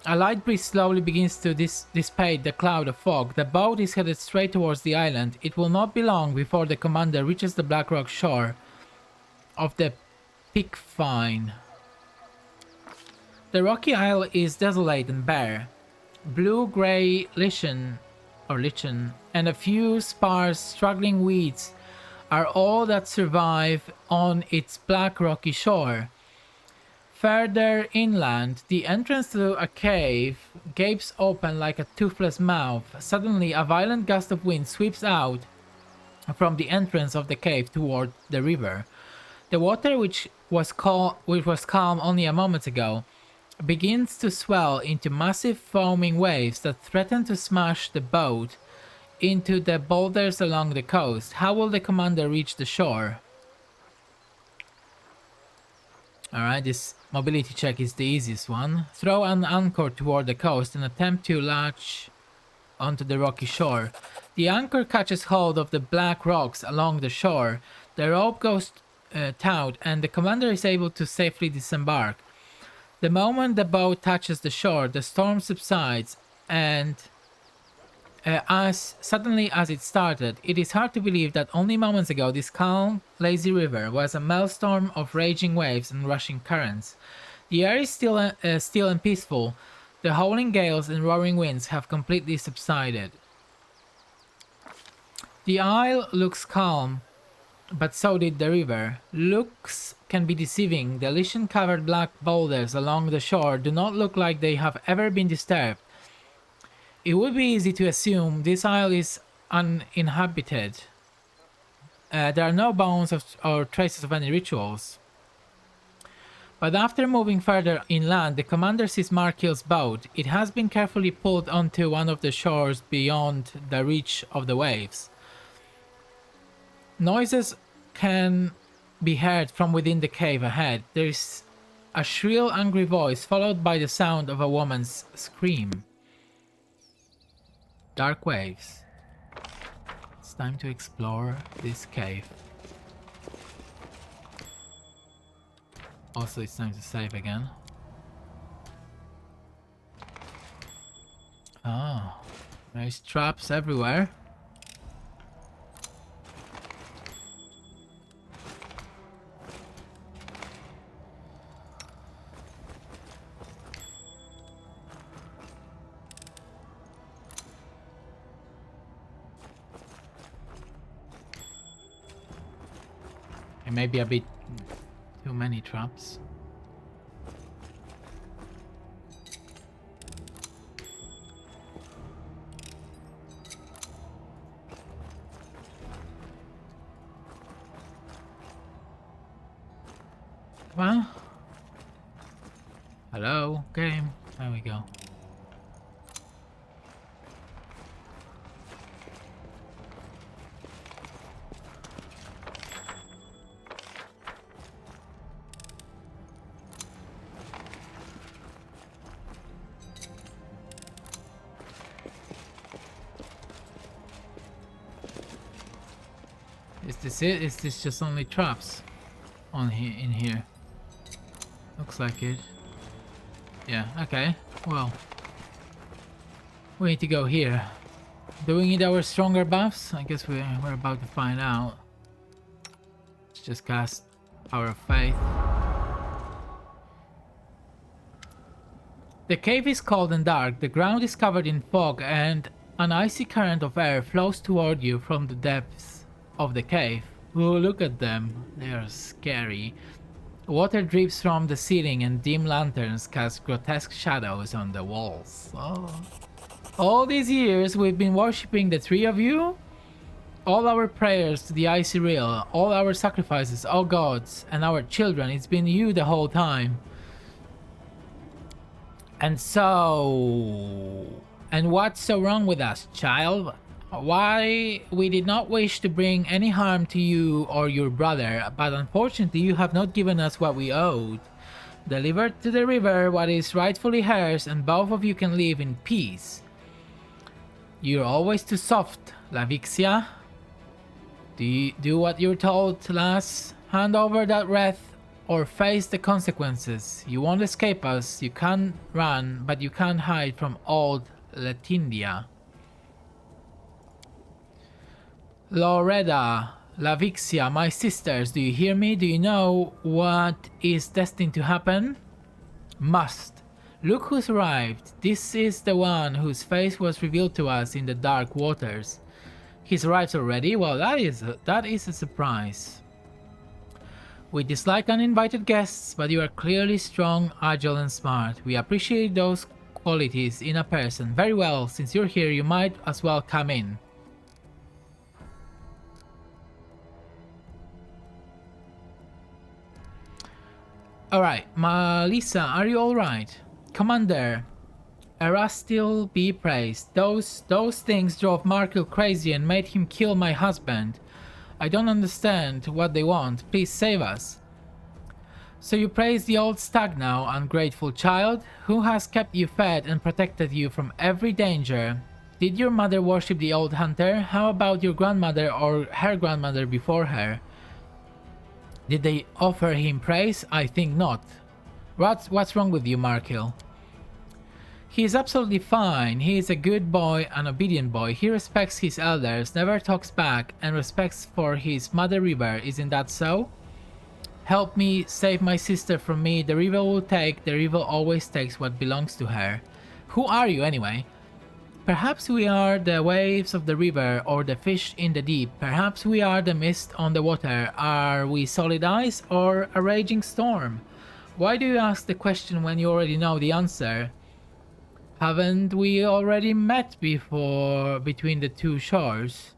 A light breeze slowly begins to dissipate the cloud of fog. The boat is headed straight towards the island. It will not be long before the commander reaches the black rock shore of the Pathfinder. The rocky isle is desolate and bare. Blue-gray lichen, and a few sparse, struggling weeds are all that survive on its black rocky shore. Further inland, the entrance to a cave gapes open like a toothless mouth. Suddenly, a violent gust of wind sweeps out from the entrance of the cave toward the river. The water, which was calm only a moment ago, begins to swell into massive foaming waves that threaten to smash the boat into the boulders along the coast. How will the commander reach the shore? Alright, this mobility check is the easiest one. Throw an anchor toward the coast and attempt to latch onto the rocky shore. The anchor catches hold of the black rocks along the shore. The rope goes taut and the commander is able to safely disembark. The moment the boat touches the shore, the storm subsides, and as suddenly as it started, it is hard to believe that only moments ago this calm, lazy river was a maelstrom of raging waves and rushing currents. The air is still and peaceful. The howling gales and roaring winds have completely subsided. The isle looks calm, but so did the river. Looks can be deceiving. The lichen-covered black boulders along the shore do not look like they have ever been disturbed. It would be easy to assume this isle is uninhabited. There are no bones or traces of any rituals. But after moving further inland, the commander sees Markill's boat. It has been carefully pulled onto one of the shores beyond the reach of the waves. Noises can be heard from within the cave ahead. There is a shrill, angry voice followed by the sound of a woman's scream. Dark waves. It's time to explore this cave. Also, it's time to save again. Oh, there's traps everywhere. It may be a bit too many traps. Well, hello, game. There we go. Is this it? Is this just only traps on here in here? Looks like it. Yeah, okay. Well, we need to go here. Do we need our stronger buffs? I guess we're about to find out. Let's just cast Power of Faith. The cave is cold and dark. The ground is covered in fog and an icy current of air flows toward you from the depths of the cave. Oh, look at them. They are scary. Water drips from the ceiling and dim lanterns cast grotesque shadows on the walls. Oh. All these years we've been worshipping the three of you? All our prayers to the icy real, all our sacrifices, all gods, and our children, it's been you the whole time. And what's so wrong with us, child? Why we did not wish to bring any harm to you or your brother, but unfortunately you have not given us what we owed. Deliver to the river what is rightfully hers, and both of you can live in peace. You're always too soft, Lavixia. Do what you're told, lass. Hand over that wreath or face the consequences. You won't escape us. You can't run, but you can't hide from old Latindia. Loreda, Lavixia, my sisters, do you hear me? Do you know what is destined to happen? Must. Look who's arrived. This is the one whose face was revealed to us in the dark waters. He's arrived already? Well, that is a surprise. We dislike uninvited guests, but you are clearly strong, agile, and smart. We appreciate those qualities in a person. Very well, since you're here, you might as well come in. Alright, Melissa, are you alright? Commander, Erastil be praised. Those things drove Markel crazy and made him kill my husband. I don't understand what they want. Please save us. So you praise the old stag now, ungrateful child? Who has kept you fed and protected you from every danger? Did your mother worship the old hunter? How about your grandmother or her grandmother before her? Did they offer him praise? I think not. What's wrong with you, Markel? He is absolutely fine. He is a good boy, an obedient boy. He respects his elders, never talks back, and respects for his mother river. Isn't that so? Help me, save my sister from me. The river will take. The river always takes what belongs to her. Who are you anyway? Perhaps we are the waves of the river or the fish in the deep. Perhaps we are the mist on the water. Are we solid ice or a raging storm? Why do you ask the question when you already know the answer? Haven't we already met before between the two shores?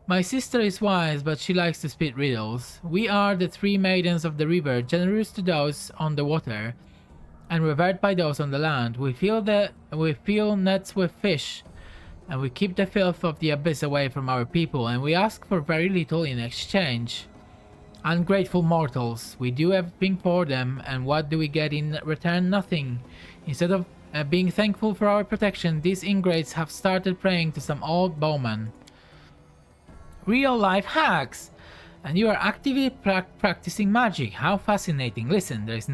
My sister is wise, but she likes to spit riddles. We are the three maidens of the river, generous to those on the water, and revered by those on the land. We fill nets with fish, and we keep the filth of the abyss away from our people, and we ask for very little in exchange. Ungrateful mortals, we do everything for them, and what do we get in return? Nothing. Instead of Being thankful for our protection, these ingrates have started praying to some old bowman. Real life hacks! And you are actively practicing magic. How fascinating. Listen, there's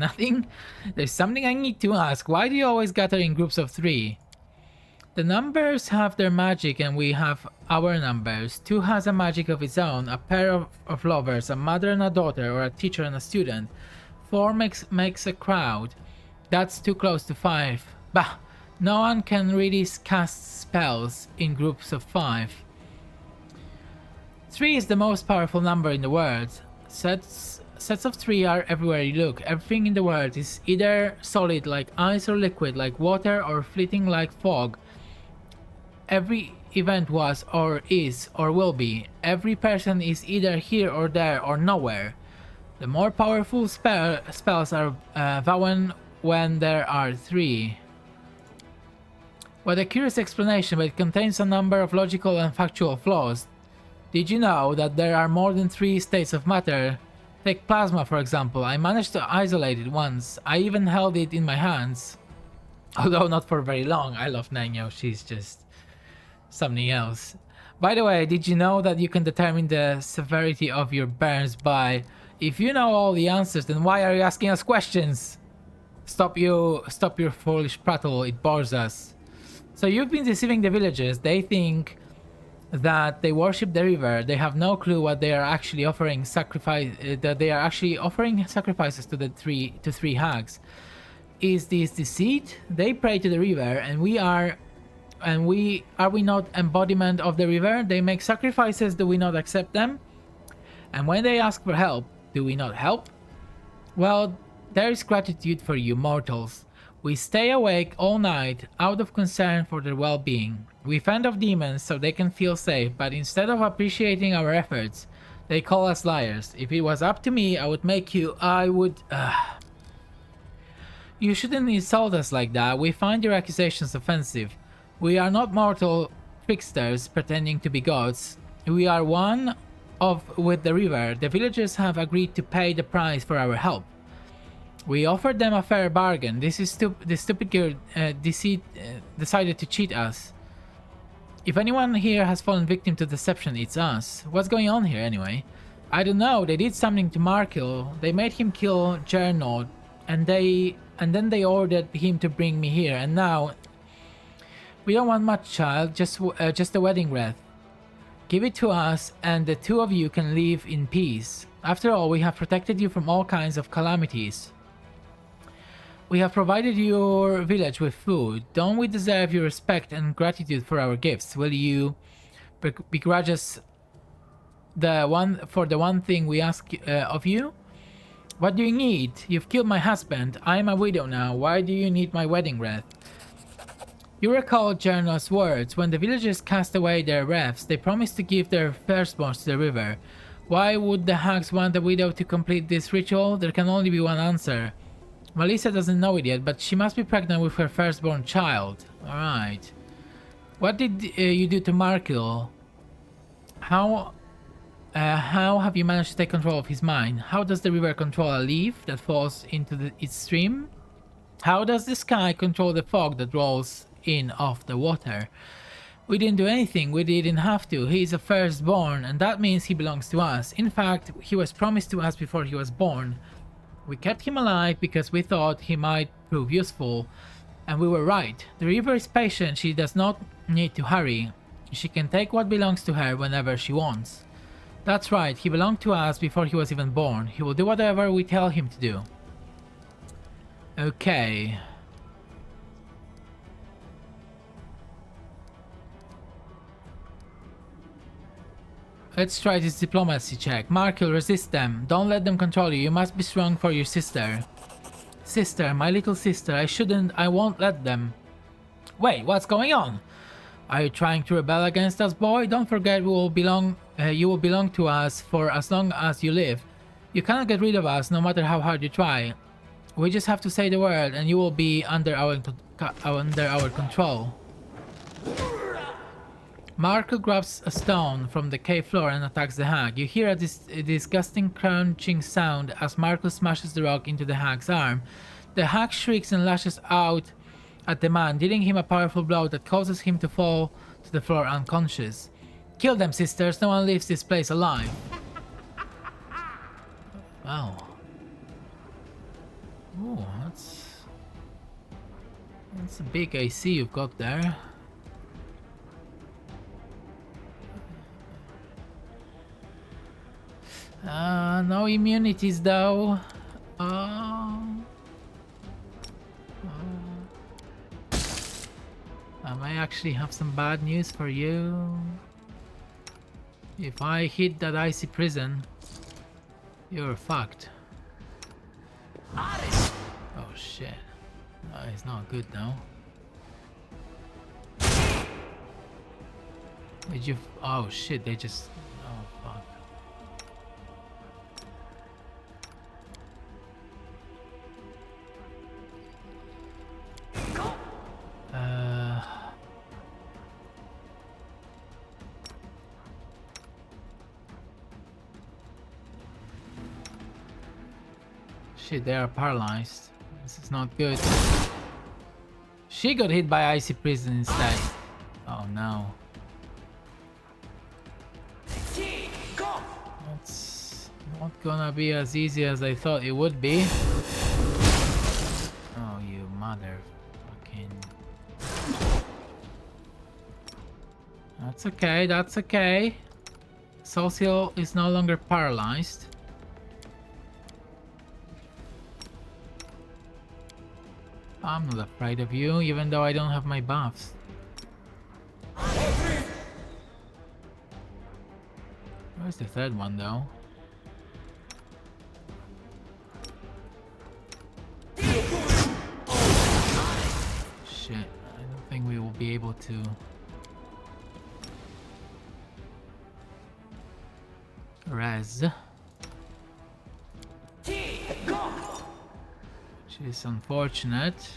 something I need to ask. Why do you always gather in groups of 3? The numbers have their magic and we have our numbers. 2 has a magic of its own. A pair of lovers, a mother and a daughter, or a teacher and a student. 4 makes a crowd. That's too close to 5. Bah! No one can really cast spells in groups of 5. 3 is the most powerful number in the world. Sets of 3 are everywhere you look. Everything in the world is either solid like ice or liquid like water or fleeting like fog. Every event was or is or will be. Every person is either here or there or nowhere. The more powerful spells are woven when there are 3. What a curious explanation, but it contains a number of logical and factual flaws. Did you know that there are more than 3 states of matter? Take plasma, for example. I managed to isolate it once. I even held it in my hands. Although not for very long. I love Nanyo, she's just something else. By the way, did you know that you can determine the severity of your burns by... If you know all the answers, then why are you asking us questions? Stop your foolish prattle, it bores us. So you've been deceiving the villagers. They think that they worship the river. They have no clue what they are actually offering that they are actually offering sacrifices to the three hags. Is this deceit? They pray to the river, and we are we not embodiment of the river? They make sacrifices, do we not accept them? And when they ask for help, do we not help? Well, there is gratitude for you mortals. We stay awake all night out of concern for their well-being. We fend off demons so they can feel safe, but instead of appreciating our efforts, they call us liars. If it was up to me, You shouldn't insult us like that. We find your accusations offensive. We are not mortal tricksters pretending to be gods. We are one with the river. The villagers have agreed to pay the price for our help. We offered them a fair bargain. The stupid girl decided to cheat us. If anyone here has fallen victim to deception, it's us. What's going on here anyway? I don't know. They did something to Markil. They made him kill Gernot, and then they ordered him to bring me here. And now we don't want much, child. Just a wedding wreath. Give it to us, and the 2 of you can live in peace. After all, we have protected you from all kinds of calamities. We have provided your village with food. Don't we deserve your respect and gratitude for our gifts? Will you begrudge us the one thing we ask of you? What do you need? You've killed my husband. I am a widow now. Why do you need my wedding wreath? You recall Gernot's words. When the villagers cast away their wreaths, they promised to give their firstborns to the river. Why would the hags want the widow to complete this ritual? There can only be one answer. Melissa doesn't know it yet, but she must be pregnant with her firstborn child. Alright. What did you do to Markil? How have you managed to take control of his mind? How does the river control a leaf that falls into its stream? How does the sky control the fog that rolls in off the water? We didn't do anything. We didn't have to. He is a firstborn, and that means he belongs to us. In fact, he was promised to us before he was born. We kept him alive because we thought he might prove useful, and we were right. The river is patient. She does not need to hurry. She can take what belongs to her whenever she wants. That's right, he belonged to us before he was even born. He will do whatever we tell him to do. Okay. Let's try this diplomacy check. Markil, resist them. Don't let them control you. You must be strong for your sister. Sister, my little sister. I won't let them. Wait, what's going on? Are you trying to rebel against us, boy? Don't forget you will belong to us for as long as you live. You cannot get rid of us no matter how hard you try. We just have to say the word and you will be under our control. Markil grabs a stone from the cave floor and attacks the hag. You hear a disgusting crunching sound as Markil smashes the rock into the hag's arm. The hag shrieks and lashes out at the man, dealing him a powerful blow that causes him to fall to the floor unconscious. Kill them, sisters. No one leaves this place alive. Wow. Oh, that's a big AC you've got there. No immunities though. I may actually have some bad news for you. If I hit that icy prison, you're fucked. Oh shit. It's not good though. Did you? Oh shit, they just... Oh fuck. Shit, they are paralyzed. This is not good. She got hit by icy prison instead. Oh no. That's not gonna be as easy as I thought it would be. Oh, you mother fucking... That's okay, that's okay. Social is no longer paralyzed. I'm not afraid of you, even though I don't have my buffs. Where's the third one, though? Shit, I don't think we will be able to... Res. Which is unfortunate.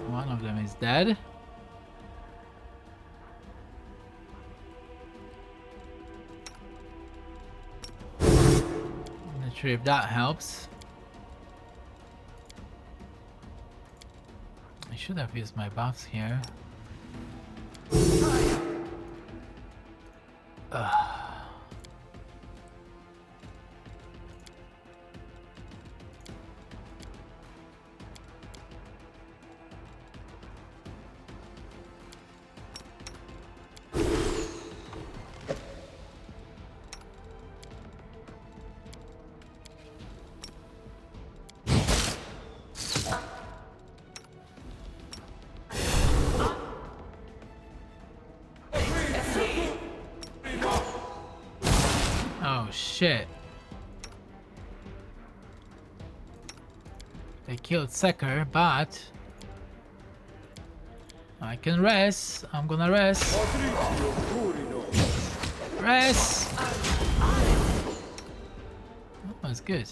One of them is dead. I'm not sure if that helps. I should have used my buffs here. Oh shit. They killed Secker, but I can rest. I'm gonna rest. Rest! Oh, that's good.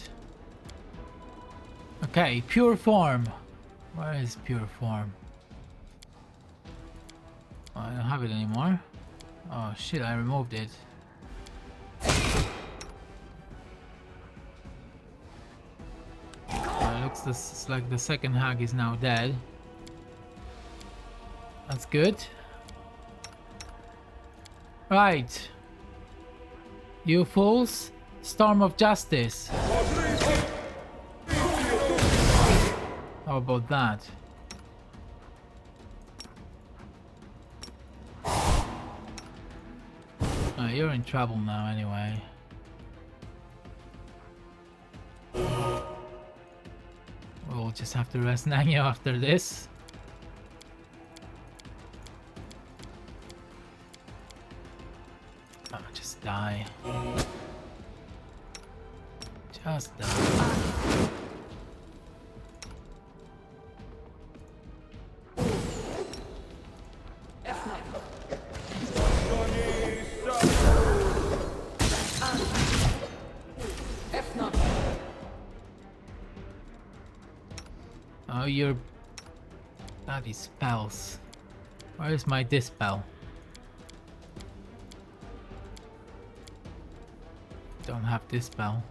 Okay, pure form. Where is pure form? Oh, I don't have it anymore. Oh shit, I removed it. Looks like the second hag is now dead. That's good. Right. You fools. Storm of Justice. How about that? Oh, you're in trouble now anyway. We'll just have to rest Nanya after this. Oh, just die. Just die. Oh, your bloody spells. Where is my dispel? Don't have this spell.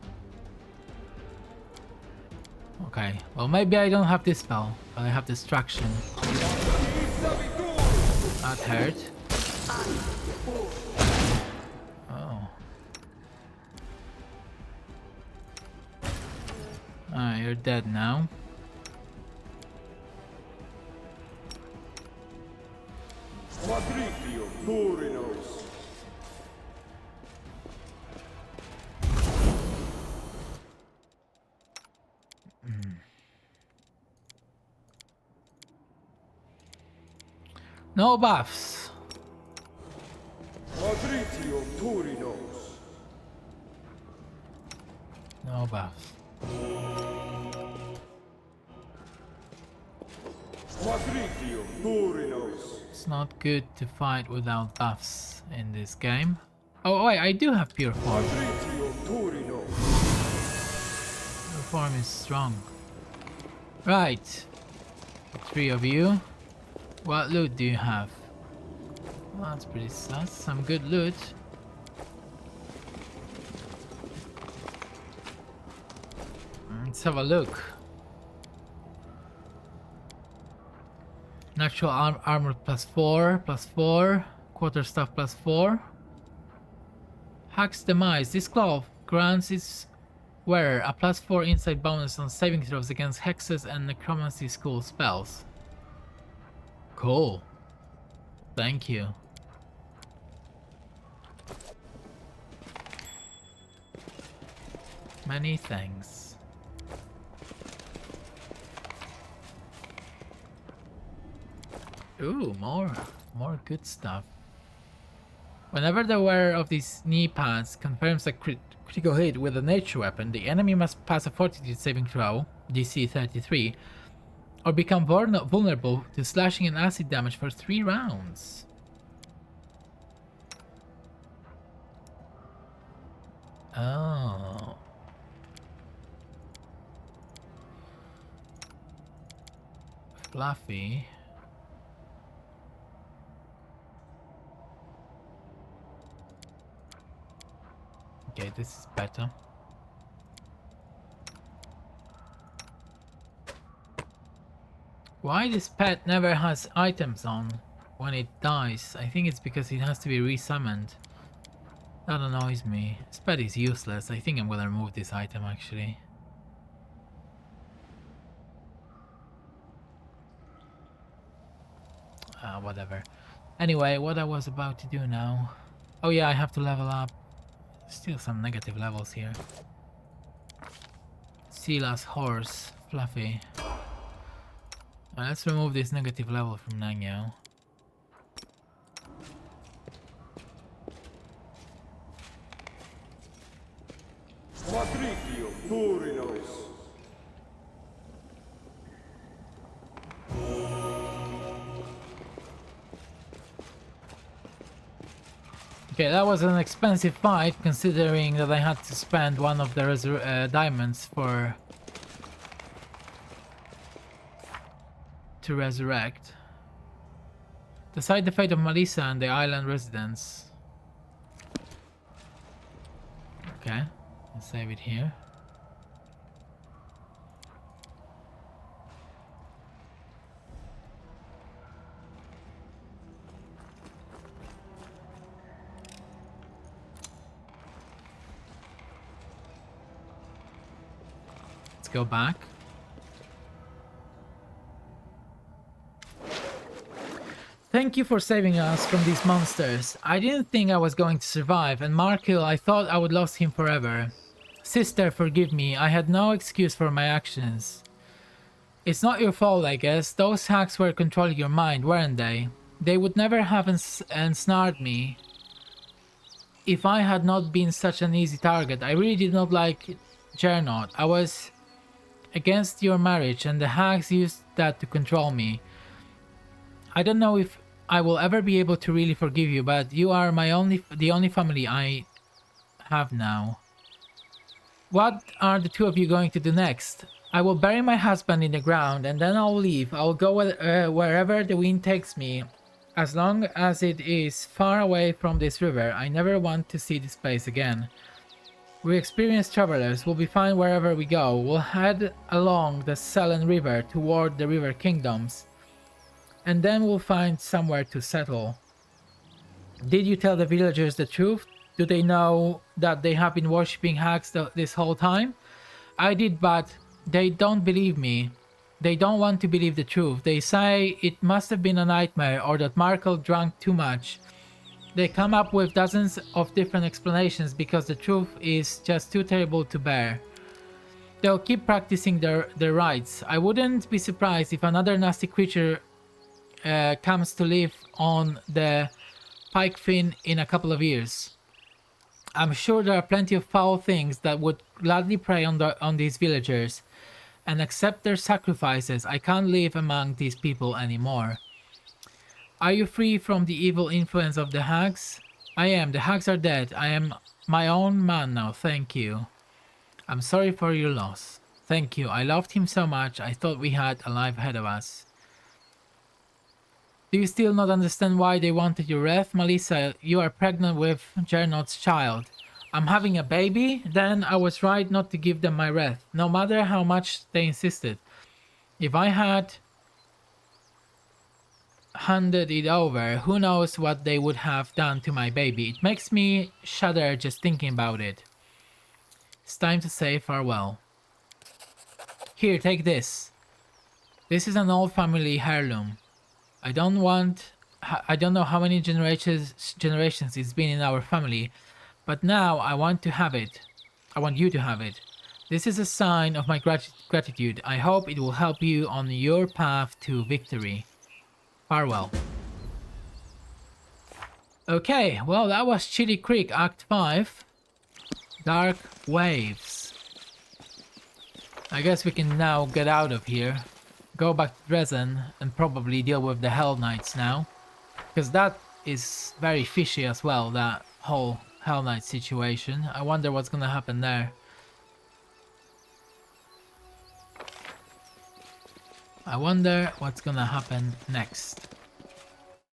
Okay, well maybe I don't have this spell, but I have distraction. That hurt. Oh. Ah, you're dead now. No buffs. No buffs. It's not good to fight without buffs in this game. Oh wait, I do have pure form. Pure form is strong. Right. The 3 of you. What loot do you have? Well, that's pretty sus. Some good loot. Let's have a look. Natural armor +4, quarterstaff +4. Hack's Demise. This glove grants its wearer a +4 insight bonus on saving throws against hexes and necromancy school spells. Cool. Thank you. Many thanks. Ooh, more good stuff. Whenever the wearer of these knee pads confirms a critical hit with a nature weapon, the enemy must pass a fortitude saving throw, DC 33, or become vulnerable to slashing and acid damage for 3 rounds. Oh. Fluffy. Okay, this is better. Why this pet never has items on when it dies? I think it's because it has to be resummoned. That annoys me. This pet is useless. I think I'm gonna remove this item actually. Whatever. Anyway, what I was about to do now. Oh yeah, I have to level up. Still some negative levels here. Sila's horse, Fluffy. Well, let's remove this negative level from Nanyao. Okay, that was an expensive fight, considering that I had to spend one of the diamonds to resurrect. Decide the fate of Melissa and the island residents. Okay, let's save it here. Go back. Thank you for saving us from these monsters. I didn't think I was going to survive, and Markil, I thought I would lose him forever. Sister, forgive me. I had no excuse for my actions. It's not your fault, I guess. Those hacks were controlling your mind, weren't they? They would never have ensnared me if I had not been such an easy target. I really did not like Gernot. I was against your marriage, and the hacks used that to control me. I don't know if I will ever be able to really forgive you, but you are the only family I have now. What are the 2 of you going to do next? I will bury my husband in the ground, and then I'll leave. I'll go wherever the wind takes me, as long as it is far away from this river. I never want to see this place again. We're experienced travelers. We'll be fine wherever we go. We'll head along the Selen River toward the River Kingdoms. And then we'll find somewhere to settle. Did you tell the villagers the truth? Do they know that they have been worshipping hags this whole time? I did, but they don't believe me. They don't want to believe the truth. They say it must have been a nightmare or that Markle drank too much. They come up with dozens of different explanations because the truth is just too terrible to bear. They'll keep practicing their rites. I wouldn't be surprised if another nasty creature comes to live on the Pike Fin in a couple of years. I'm sure there are plenty of foul things that would gladly prey on these villagers and accept their sacrifices. I can't live among these people anymore. Are you free from the evil influence of the hags? I am. The hags are dead. I am my own man now. Thank you. I'm sorry for your loss. Thank you. I loved him so much. I thought we had a life ahead of us. Do you still not understand why they wanted your wrath? Melissa, you are pregnant with Gernot's child. I'm having a baby? Then I was right not to give them my wrath, no matter how much they insisted. If I had handed it over, who knows what they would have done to my baby. It makes me shudder just thinking about it. It's time to say farewell. Here, take this. This is an old family heirloom. I don't know how many generations it's been in our family, but now I want to have it. I want you to have it. This is a sign of my gratitude. I hope it will help you on your path to victory. Farewell. Okay, well, that was Chili Creek Act 5. Dark Waves. I guess we can now get out of here. Go back to Dresden and probably deal with the Hell Knights now. Because that is very fishy as well, that whole Hell Knight situation. I wonder what's gonna happen there. I wonder what's gonna happen next.